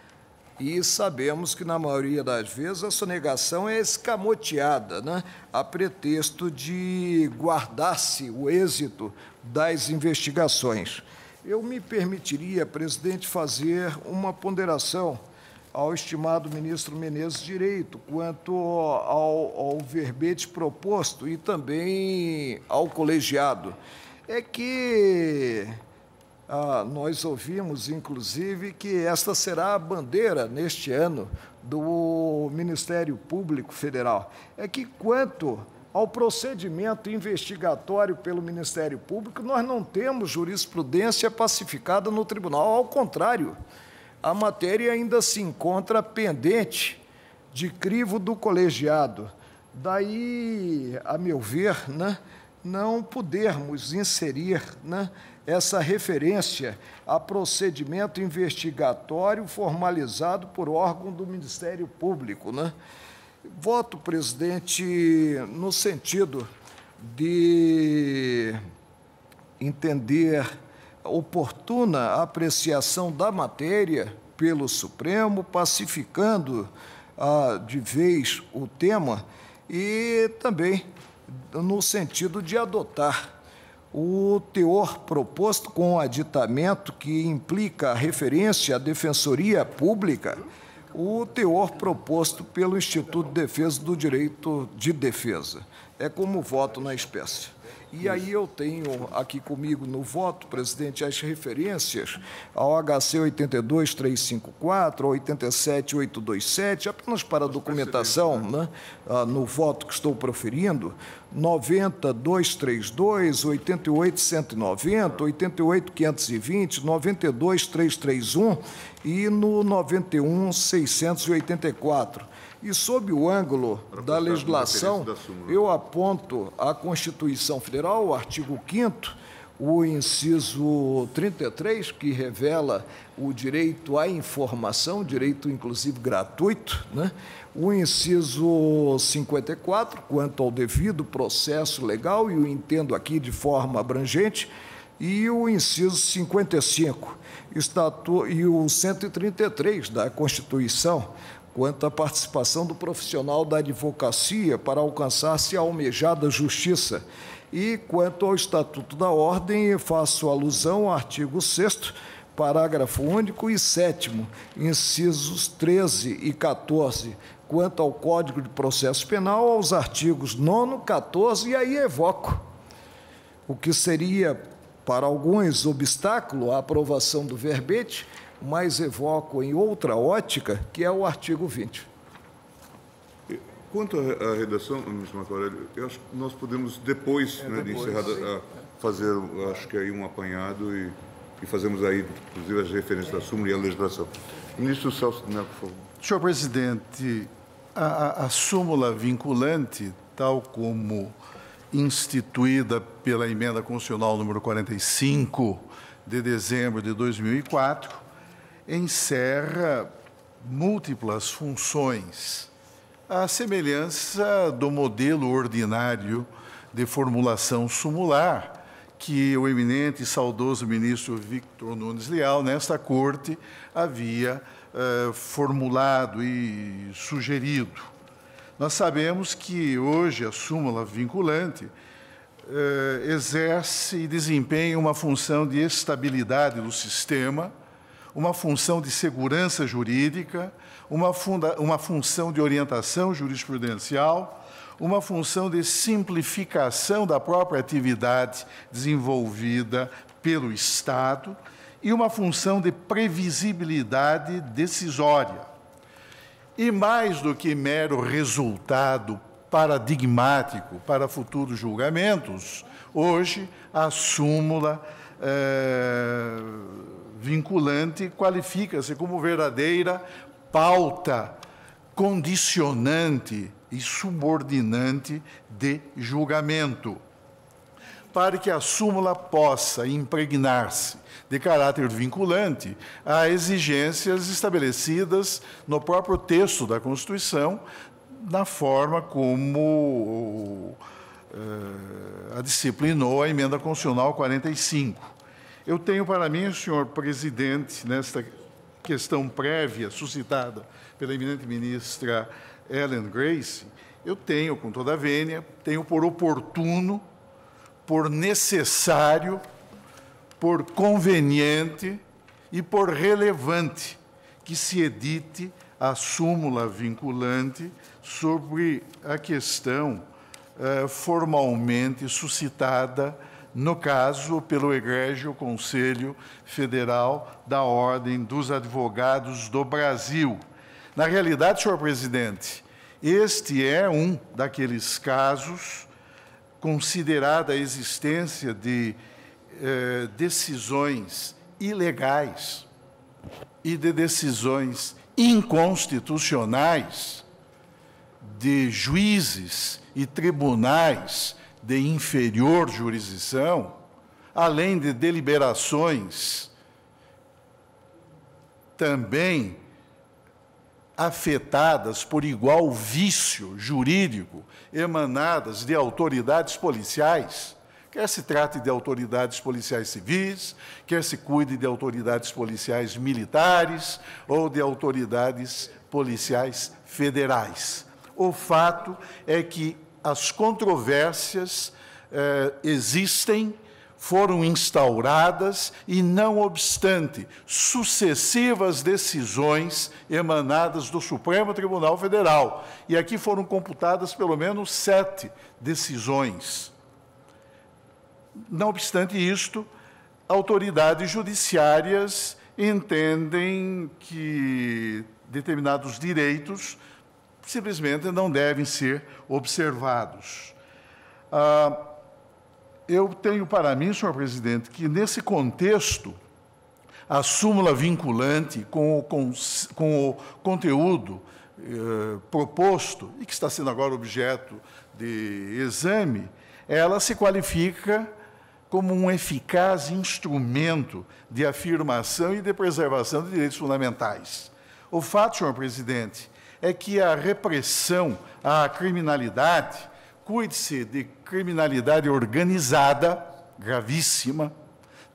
E sabemos que, na maioria das vezes, a sonegação é escamoteada, né, a pretexto de guardar-se o êxito das investigações. Eu me permitiria, presidente, fazer uma ponderação ao estimado ministro Menezes Direito quanto ao verbete proposto e também ao colegiado. É que nós ouvimos, inclusive, que esta será a bandeira, neste ano, do Ministério Público Federal. É que, quanto ao procedimento investigatório pelo Ministério Público, nós não temos jurisprudência pacificada no tribunal. Ao contrário, a matéria ainda se encontra pendente de crivo do colegiado. Daí, a meu ver, né, não podermos inserir, né, essa referência a procedimento investigatório formalizado por órgão do Ministério Público, né? Voto, presidente, no sentido de entender oportuna a apreciação da matéria, pelo Supremo, pacificando de vez o tema e também no sentido de adotar o teor proposto com o aditamento que implica a referência à Defensoria Pública, o teor proposto pelo Instituto de Defesa do Direito de Defesa. É como voto na espécie. E aí eu tenho aqui comigo no voto, presidente, as referências ao HC 82354, ao 87827, apenas para a documentação, né, no voto que estou proferindo, 90232, 88190, 88520, 92331 e no 91684. E, sob o ângulo da legislação, eu aponto a Constituição Federal, o artigo 5º, o inciso 33, que revela o direito à informação, direito, inclusive, gratuito, né? O inciso 54, quanto ao devido processo legal, e o entendo aqui de forma abrangente, e o inciso 55, e o 133 da Constituição, quanto à participação do profissional da advocacia para alcançar-se a almejada justiça. E, quanto ao Estatuto da Ordem, faço alusão ao artigo 6º, parágrafo único e 7º, incisos 13 e 14, quanto ao Código de Processo Penal, aos artigos 9º, 14, e aí evoco o que seria, para alguns, obstáculo à aprovação do verbete, mas evoco em outra ótica, que é o artigo 20. Quanto à redação, ministro Marco Aurélio, eu acho que nós podemos, depois, de encerrar, fazer, acho que aí um apanhado e fazemos aí, inclusive, as referências da súmula e a legislação. Ministro Celso de Mello, por favor. Senhor presidente, a súmula vinculante, tal como instituída pela Emenda Constitucional número 45, de dezembro de 2004, encerra múltiplas funções, à semelhança do modelo ordinário de formulação sumular que o eminente e saudoso ministro Victor Nunes Leal, nesta Corte, havia formulado e sugerido. Nós sabemos que hoje a súmula vinculante exerce e desempenha uma função de estabilidade do sistema, uma função de segurança jurídica, uma função de orientação jurisprudencial, uma função de simplificação da própria atividade desenvolvida pelo Estado e uma função de previsibilidade decisória. E mais do que mero resultado paradigmático para futuros julgamentos, hoje a súmula vinculante qualifica-se como verdadeira pauta condicionante e subordinante de julgamento, para que a súmula possa impregnar-se de caráter vinculante a exigências estabelecidas no próprio texto da Constituição, na forma como a disciplinou a Emenda Constitucional 45. Eu tenho para mim, senhor presidente, nesta questão prévia suscitada pela eminente ministra Ellen Grace, eu tenho, com toda a vênia, tenho por oportuno, por necessário, por conveniente e por relevante que se edite a súmula vinculante sobre a questão formalmente suscitada, no caso, pelo Egrégio Conselho Federal da Ordem dos Advogados do Brasil. Na realidade, senhor presidente, este é um daqueles casos, considerada a existência de decisões ilegais e de decisões inconstitucionais de juízes e tribunais de inferior jurisdição, além de deliberações também afetadas por igual vício jurídico, emanadas de autoridades policiais. quer se trate de autoridades policiais civis, quer se cuide de autoridades policiais militares ou de autoridades policiais federais. O fato é que as controvérsias existem, foram instauradas e, não obstante sucessivas decisões emanadas do Supremo Tribunal Federal, e aqui foram computadas pelo menos 7 decisões. Não obstante isto, autoridades judiciárias entendem que determinados direitos simplesmente não devem ser observados. Eu tenho para mim, senhor presidente, que nesse contexto, a súmula vinculante com o conteúdo proposto, e que está sendo agora objeto de exame, ela se qualifica como um eficaz instrumento de afirmação e de preservação de direitos fundamentais. O fato, senhor presidente, é que a repressão à criminalidade, cuide-se de criminalidade organizada, gravíssima,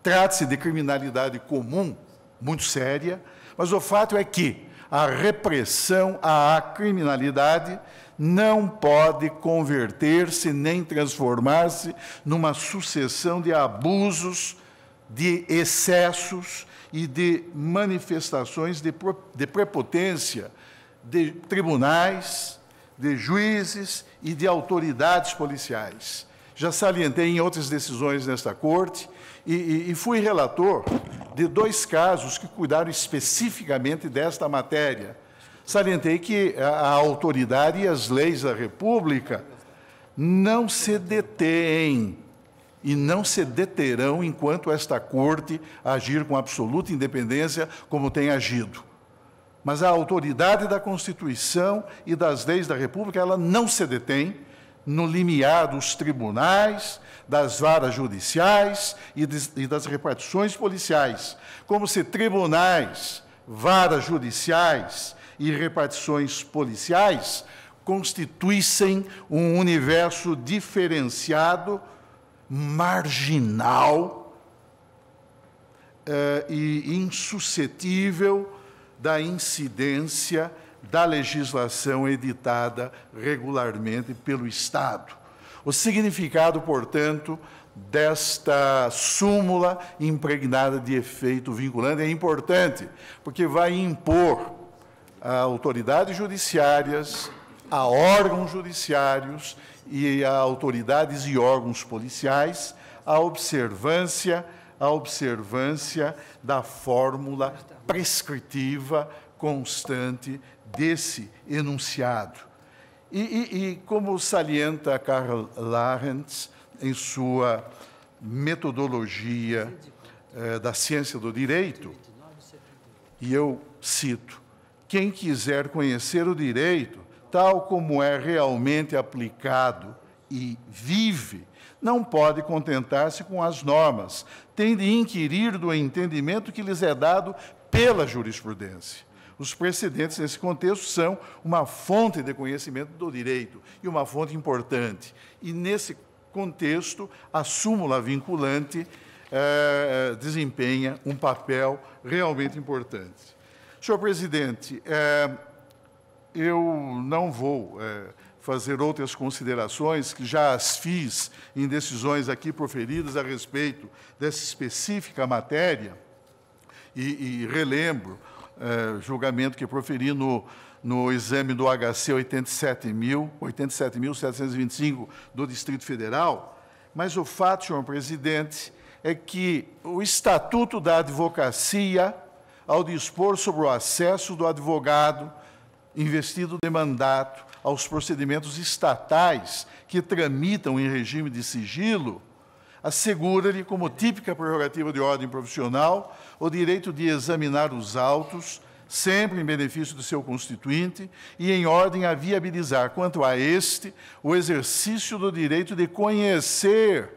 trate-se de criminalidade comum, muito séria, mas o fato é que a repressão à criminalidade não pode converter-se nem transformar-se numa sucessão de abusos, de excessos e de manifestações de prepotência de tribunais, de juízes e de autoridades policiais. Já salientei em outras decisões nesta Corte e fui relator de 2 casos que cuidaram especificamente desta matéria. Salientei que a autoridade e as leis da República não se detêm e não se deterão enquanto esta Corte agir com absoluta independência como tem agido. Mas a autoridade da Constituição e das leis da República, ela não se detém no limiar dos tribunais, das varas judiciais e das repartições policiais, como se tribunais, varas judiciais e repartições policiais constituíssem um universo diferenciado, marginal e insuscetível da incidência da legislação editada regularmente pelo Estado. O significado, portanto, desta súmula impregnada de efeito vinculante é importante, porque vai impor a autoridades judiciárias, a órgãos judiciários e a autoridades e órgãos policiais a observância da fórmula prescritiva constante desse enunciado. E como salienta Karl Lahrens em sua metodologia da ciência do direito, e eu cito, quem quiser conhecer o direito, tal como é realmente aplicado e vive, não pode contentar-se com as normas, tem de inquirir do entendimento que lhes é dado pela jurisprudência. Os precedentes, nesse contexto, são uma fonte de conhecimento do direito e uma fonte importante. E, nesse contexto, a súmula vinculante desempenha um papel realmente importante. Senhor presidente, eu não vou fazer outras considerações, que já as fiz em decisões aqui proferidas a respeito dessa específica matéria, e relembro julgamento que proferi no exame do HC 87.725 do Distrito Federal, mas o fato, senhor presidente, é que o Estatuto da Advocacia, ao dispor sobre o acesso do advogado investido de mandato aos procedimentos estatais que tramitam em regime de sigilo, assegura-lhe, como típica prerrogativa de ordem profissional, o direito de examinar os autos, sempre em benefício do seu constituinte e em ordem a viabilizar, quanto a este, o exercício do direito de conhecer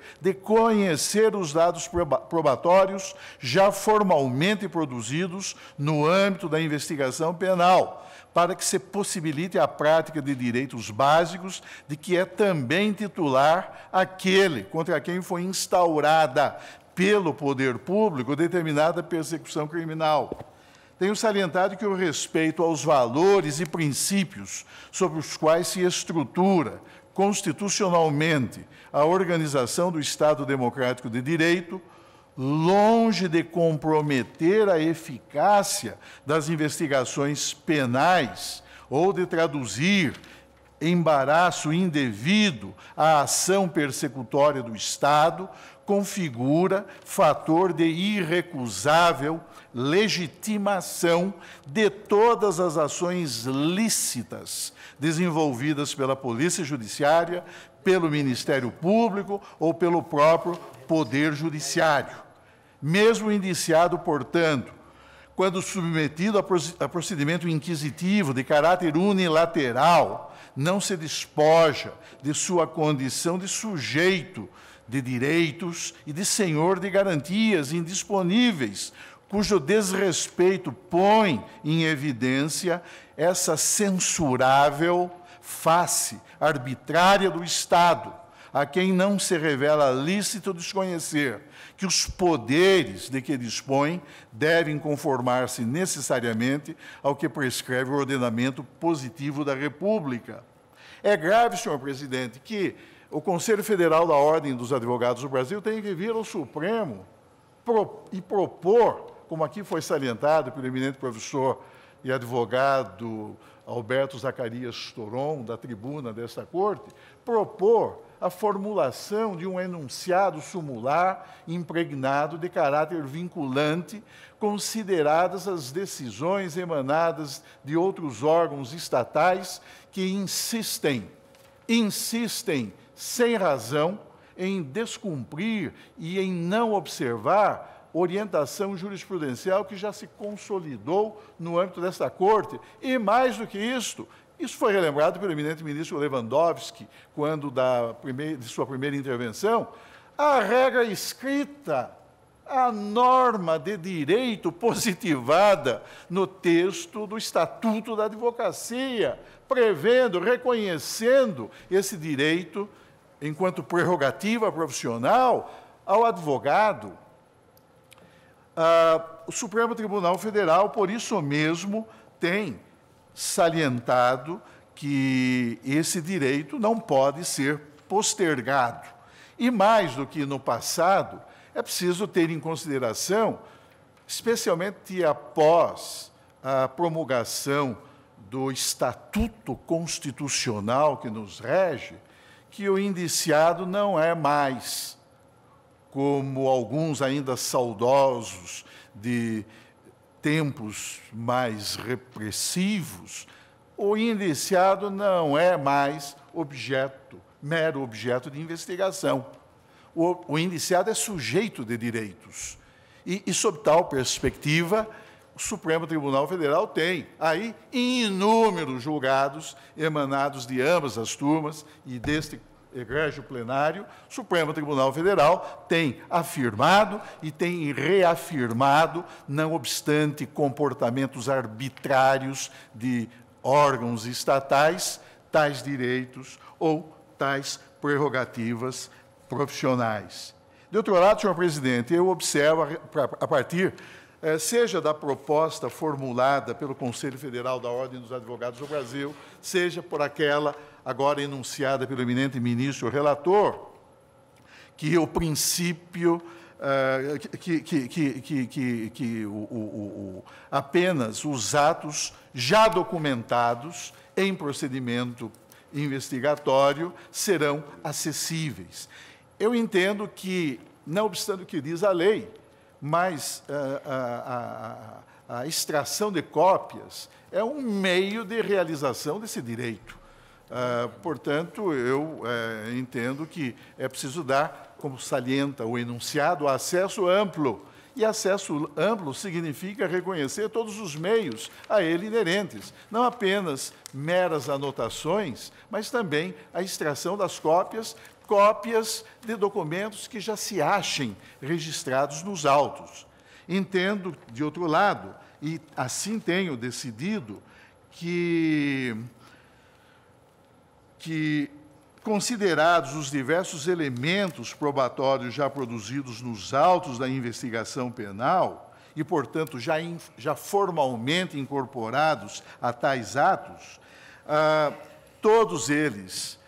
os dados probatórios já formalmente produzidos no âmbito da investigação penal, para que se possibilite a prática de direitos básicos de que é também titular aquele contra quem foi instaurada pelo poder público determinada persecução criminal. Tenho salientado que o respeito aos valores e princípios sobre os quais se estrutura constitucionalmente a organização do Estado Democrático de Direito, longe de comprometer a eficácia das investigações penais ou de traduzir embaraço indevido à ação persecutória do Estado, configura fator de irrecusável legitimação de todas as ações lícitas desenvolvidas pela Polícia Judiciária, pelo Ministério Público ou pelo próprio Poder Judiciário. Mesmo indiciado, portanto, quando submetido a procedimento inquisitivo de caráter unilateral, não se despoja de sua condição de sujeito de direitos e de senhor de garantias indisponíveis, cujo desrespeito põe em evidência essa censurável face arbitrária do Estado, a quem não se revela lícito desconhecer que os poderes de que dispõe devem conformar-se necessariamente ao que prescreve o ordenamento positivo da República. É grave, senhor presidente, que o Conselho Federal da Ordem dos Advogados do Brasil tenha que vir ao Supremo e propor, como aqui foi salientado pelo eminente professor e advogado Alberto Zacarias Toron, da tribuna desta Corte, propor a formulação de um enunciado sumular impregnado de caráter vinculante, consideradas as decisões emanadas de outros órgãos estatais que insistem sem razão em descumprir e em não observar orientação jurisprudencial que já se consolidou no âmbito desta Corte. E, mais do que isto foi relembrado pelo eminente ministro Lewandowski, quando de sua primeira intervenção, a regra escrita, a norma de direito positivada no texto do Estatuto da Advocacia, prevendo, reconhecendo esse direito enquanto prerrogativa profissional ao advogado. O Supremo Tribunal Federal, por isso mesmo, tem salientado que esse direito não pode ser postergado. E mais do que no passado, é preciso ter em consideração, especialmente após a promulgação do Estatuto Constitucional que nos rege, que o indiciado não é mais, como alguns ainda saudosos de tempos mais repressivos, o indiciado não é mais mero objeto de investigação. O indiciado é sujeito de direitos. E sob tal perspectiva, o Supremo Tribunal Federal tem aí inúmeros julgados emanados de ambas as turmas e deste egrégio plenário. O Supremo Tribunal Federal tem afirmado e tem reafirmado, não obstante comportamentos arbitrários de órgãos estatais, tais direitos ou tais prerrogativas profissionais. De outro lado, senhor presidente, eu observo, a partir, seja da proposta formulada pelo Conselho Federal da Ordem dos Advogados do Brasil, seja por aquela agora enunciada pelo eminente ministro relator, que o princípio, apenas os atos já documentados em procedimento investigatório serão acessíveis. Eu entendo que, não obstante o que diz a lei, mas a extração de cópias é um meio de realização desse direito. Portanto, eu entendo que é preciso dar, como salienta o enunciado, acesso amplo E acesso amplo significa reconhecer todos os meios a ele inerentes, não apenas meras anotações, mas também a extração das cópias de documentos que já se achem registrados nos autos. Entendo, de outro lado, e assim tenho decidido, que considerados os diversos elementos probatórios já produzidos nos autos da investigação penal e, portanto, já formalmente incorporados a tais atos, todos eles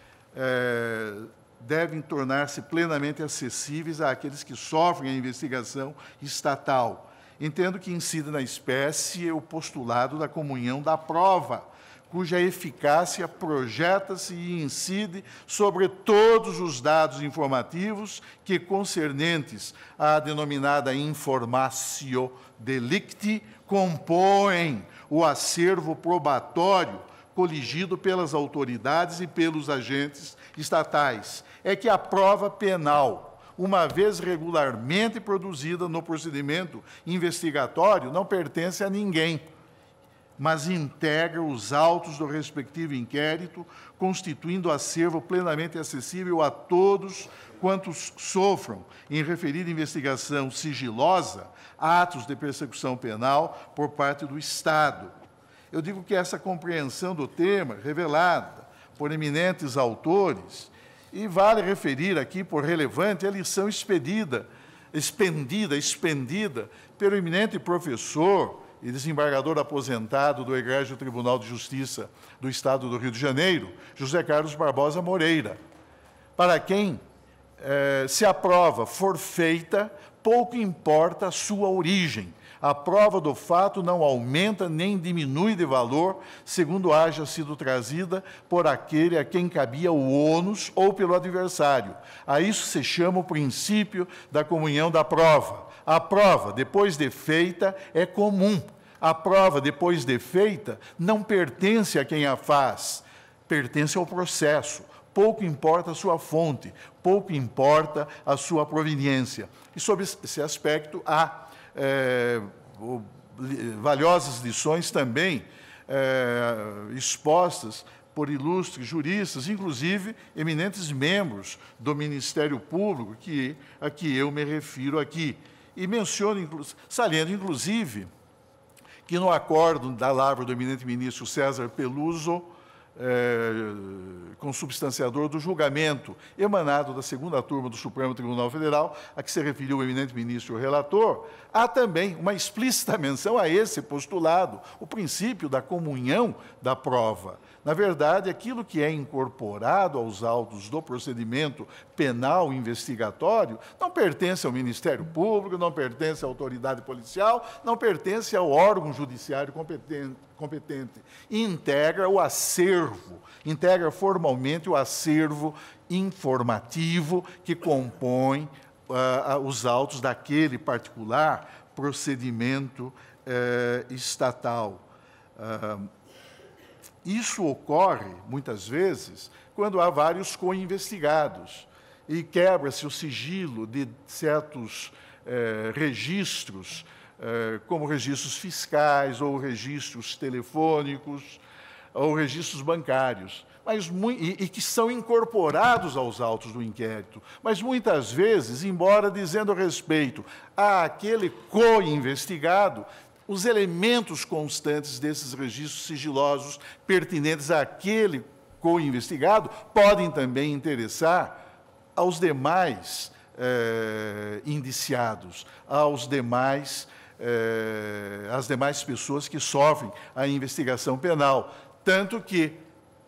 devem tornar-se plenamente acessíveis àqueles que sofrem a investigação estatal. Entendo que incide na espécie o postulado da comunhão da prova, cuja eficácia projeta-se e incide sobre todos os dados informativos que, concernentes à denominada informatio delicti, compõem o acervo probatório coligido pelas autoridades e pelos agentes estatais. É que a prova penal, uma vez regularmente produzida no procedimento investigatório, não pertence a ninguém, mas integra os autos do respectivo inquérito, constituindo acervo plenamente acessível a todos quantos sofram, em referida investigação sigilosa, atos de persecução penal por parte do Estado. Eu digo que essa compreensão do tema, revelada por eminentes autores, e vale referir aqui por relevante a lição expendida pelo eminente professor e desembargador aposentado do Egrégio Tribunal de Justiça do Estado do Rio de Janeiro, José Carlos Barbosa Moreira, para quem, se a prova for feita, pouco importa a sua origem. A prova do fato não aumenta nem diminui de valor, segundo haja sido trazida por aquele a quem cabia o ônus ou pelo adversário. A isso se chama o princípio da comunhão da prova. A prova, depois de feita, é comum. A prova, depois de feita, não pertence a quem a faz, pertence ao processo. Pouco importa a sua fonte, pouco importa a sua proveniência. E, sob esse aspecto, há valiosas lições também expostas por ilustres juristas, inclusive eminentes membros do Ministério Público, a que eu me refiro aqui. E menciono, saliento, inclusive, que no acordo da lavra do eminente ministro César Peluso, consubstanciador do julgamento emanado da segunda turma do Supremo Tribunal Federal, a que se referiu o eminente ministro relator, há também uma explícita menção a esse postulado, o princípio da comunhão da prova. Na verdade, aquilo que é incorporado aos autos do procedimento penal investigatório não pertence ao Ministério Público, não pertence à autoridade policial, não pertence ao órgão judiciário competente. Integra o acervo, integra formalmente o acervo informativo que compõe os autos daquele particular procedimento estatal. Isso ocorre, muitas vezes, quando há vários co-investigados e quebra-se o sigilo de certos registros, como registros fiscais, ou registros telefônicos, ou registros bancários, e que são incorporados aos autos do inquérito. Mas, muitas vezes, embora dizendo respeito àquele co-investigado, os elementos constantes desses registros sigilosos pertinentes àquele co-investigado podem também interessar aos demais indiciados, às demais pessoas que sofrem a investigação penal. Tanto que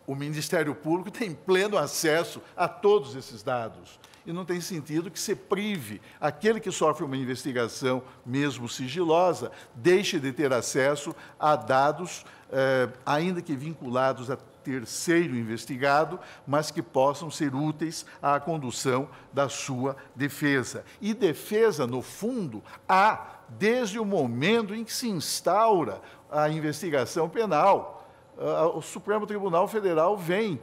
o Ministério Público tem pleno acesso a todos esses dados. E não tem sentido que se prive aquele que sofre uma investigação, mesmo sigilosa, deixe de ter acesso a dados, ainda que vinculados a terceiro investigado, mas que possam ser úteis à condução da sua defesa. E defesa, no fundo, há desde o momento em que se instaura a investigação penal. O Supremo Tribunal Federal vem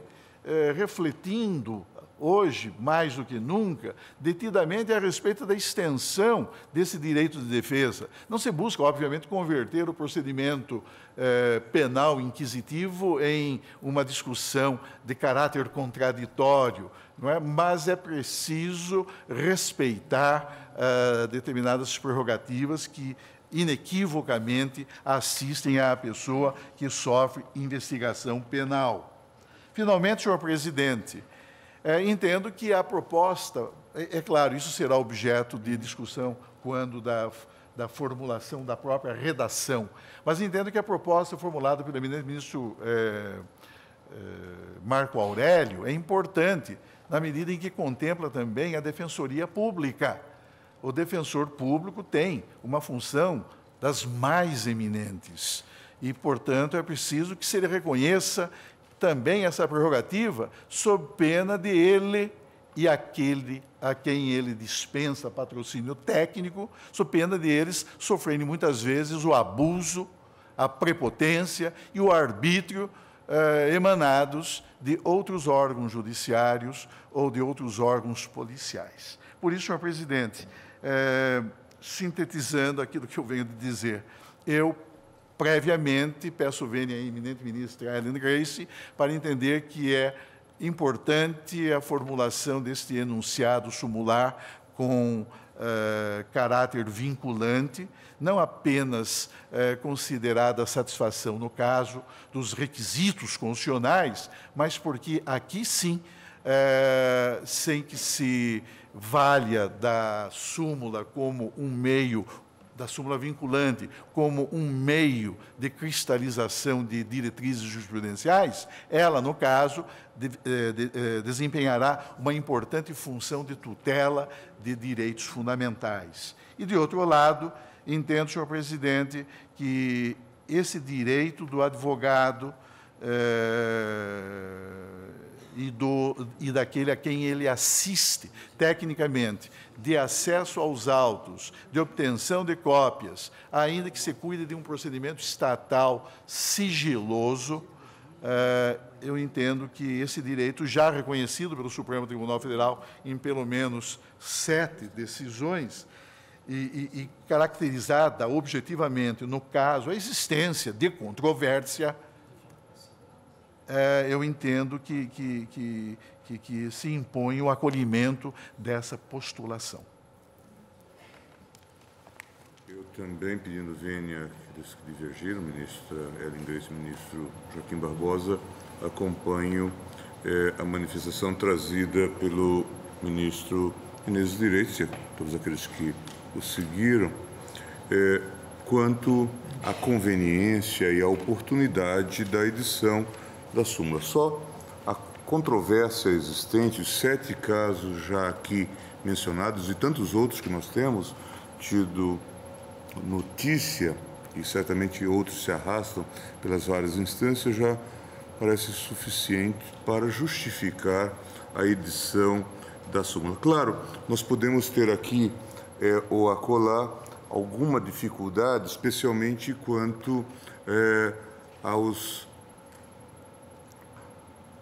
refletindo hoje, mais do que nunca, detidamente a respeito da extensão desse direito de defesa. Não se busca, obviamente, converter o procedimento penal inquisitivo em uma discussão de caráter contraditório, não é? Mas é preciso respeitar determinadas prerrogativas que inequivocamente assistem à pessoa que sofre investigação penal. Finalmente, senhor presidente, entendo que a proposta, é claro, isso será objeto de discussão quando da formulação da própria redação, mas entendo que a proposta formulada pelo eminente ministro Marco Aurélio é importante, na medida em que contempla também a Defensoria Pública. O defensor público tem uma função das mais eminentes e, portanto, é preciso que se lhe reconheça também essa prerrogativa, sob pena de ele e aquele a quem ele dispensa patrocínio técnico, sob pena de eles sofrerem muitas vezes o abuso, a prepotência e o arbítrio emanados de outros órgãos judiciários ou de outros órgãos policiais. Por isso, senhor presidente, sintetizando aquilo que eu venho de dizer, eu previamente peço vênia à eminente ministra Ellen Grace para entender que é importante a formulação deste enunciado sumular com caráter vinculante, não apenas considerada a satisfação, no caso, dos requisitos constitucionais, mas porque aqui sim, sem que se valha da súmula como um meio, da súmula vinculante, como um meio de cristalização de diretrizes jurisprudenciais, ela, no caso, desempenhará uma importante função de tutela de direitos fundamentais. E, de outro lado, entendo, senhor presidente, que esse direito do advogado e daquele a quem ele assiste tecnicamente, de acesso aos autos, de obtenção de cópias, ainda que se cuide de um procedimento estatal sigiloso, eu entendo que esse direito, já reconhecido pelo Supremo Tribunal Federal em pelo menos 7 decisões, e caracterizada objetivamente, no caso, a existência de controvérsia, eu entendo que se impõe o acolhimento dessa postulação. Eu também, pedindo vênia dos que divergiram, ministra Ellen Grace e ministro Joaquim Barbosa, acompanho a manifestação trazida pelo ministro Menezes de Direito, e todos aqueles que o seguiram, quanto à conveniência e à oportunidade da edição da súmula. Só a controvérsia existente, os 7 casos já aqui mencionados e tantos outros que nós temos tido notícia, e certamente outros se arrastam pelas várias instâncias, já parece suficiente para justificar a edição da súmula. Claro, nós podemos ter aqui ou acolá alguma dificuldade, especialmente quanto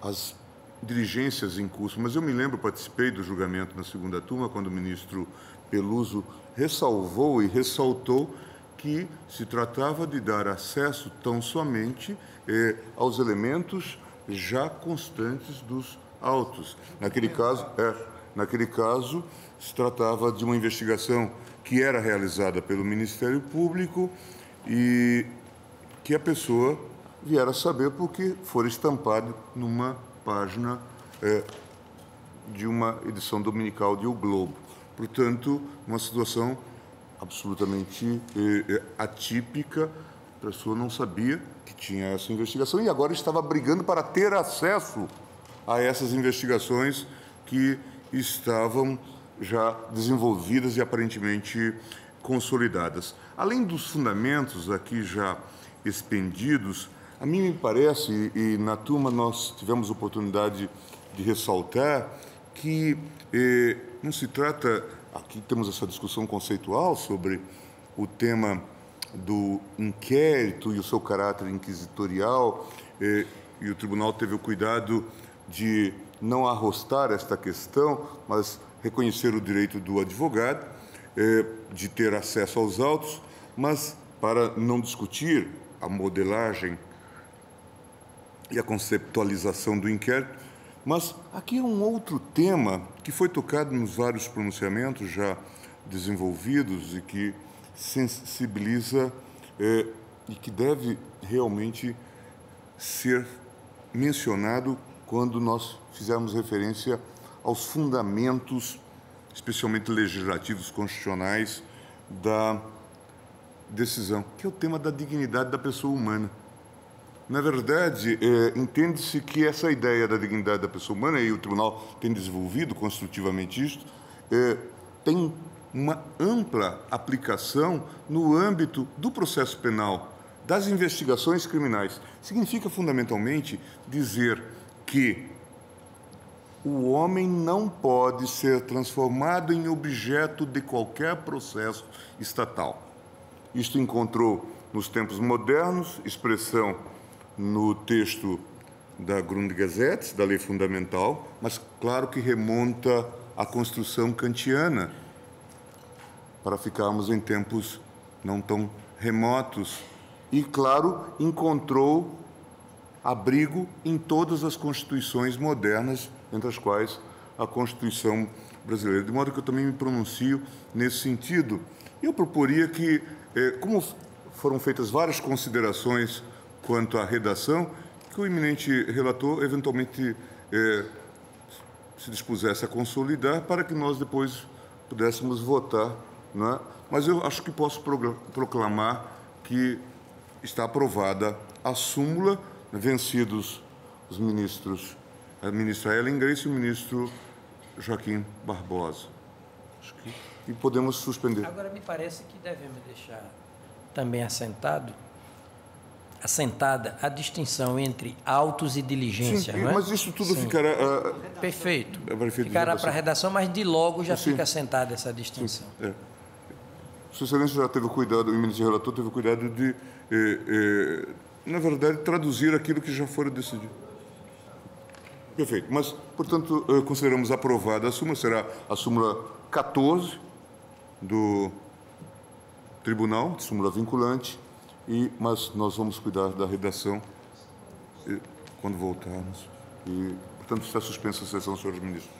às diligências em curso, mas eu me lembro, participei do julgamento na segunda turma, quando o ministro Peluso ressalvou e ressaltou que se tratava de dar acesso tão somente aos elementos já constantes dos autos. Naquele caso, se tratava de uma investigação que era realizada pelo Ministério Público e que a pessoa viera a saber porque for estampado numa página de uma edição dominical de O Globo. Portanto, uma situação absolutamente atípica, a pessoa não sabia que tinha essa investigação e agora estava brigando para ter acesso a essas investigações que estavam já desenvolvidas e aparentemente consolidadas. Além dos fundamentos aqui já expendidos, a mim me parece, e na turma nós tivemos oportunidade de ressaltar, que não se trata, aqui temos essa discussão conceitual sobre o tema do inquérito e o seu caráter inquisitorial, e o tribunal teve o cuidado de não arrostar esta questão, mas reconhecer o direito do advogado de ter acesso aos autos, mas para não discutir a modelagem e a conceptualização do inquérito. Mas aqui é um outro tema que foi tocado nos vários pronunciamentos já desenvolvidos e que sensibiliza e que deve realmente ser mencionado quando nós fizermos referência aos fundamentos, especialmente legislativos, constitucionais, da decisão, que é o tema da dignidade da pessoa humana. Na verdade, entende-se que essa ideia da dignidade da pessoa humana, e o tribunal tem desenvolvido construtivamente isto, tem uma ampla aplicação no âmbito do processo penal, das investigações criminais. Significa, fundamentalmente, dizer que o homem não pode ser transformado em objeto de qualquer processo estatal. Isto encontrou, nos tempos modernos, expressão no texto da Grundgesetz, da Lei Fundamental, mas claro que remonta à construção kantiana, para ficarmos em tempos não tão remotos. E, claro, encontrou abrigo em todas as constituições modernas, entre as quais a Constituição brasileira. De modo que eu também me pronuncio nesse sentido. Eu proporia que, como foram feitas várias considerações quanto à redação, que o eminente relator, eventualmente, se dispusesse a consolidar para que nós depois pudéssemos votar, não é? Mas eu acho que posso proclamar que está aprovada a súmula, vencidos os ministros, a ministra Ellen Grace e o ministro Joaquim Barbosa. E podemos suspender. Agora, me parece que devemos deixar também assentada a distinção entre autos e diligência. Sim, não é? Mas isso tudo Sim. ficará... Perfeito. Ficará para a redação, mas de logo já Sim. fica assentada essa distinção. Sua Excelência já teve cuidado, o ministro relator teve cuidado de, na verdade, traduzir aquilo que já fora decidido. Perfeito. Mas, portanto, consideramos aprovada a súmula, será a súmula 14 do Tribunal, súmula vinculante, mas nós vamos cuidar da redação quando voltarmos. E, portanto, está suspensa a sessão, senhores ministros.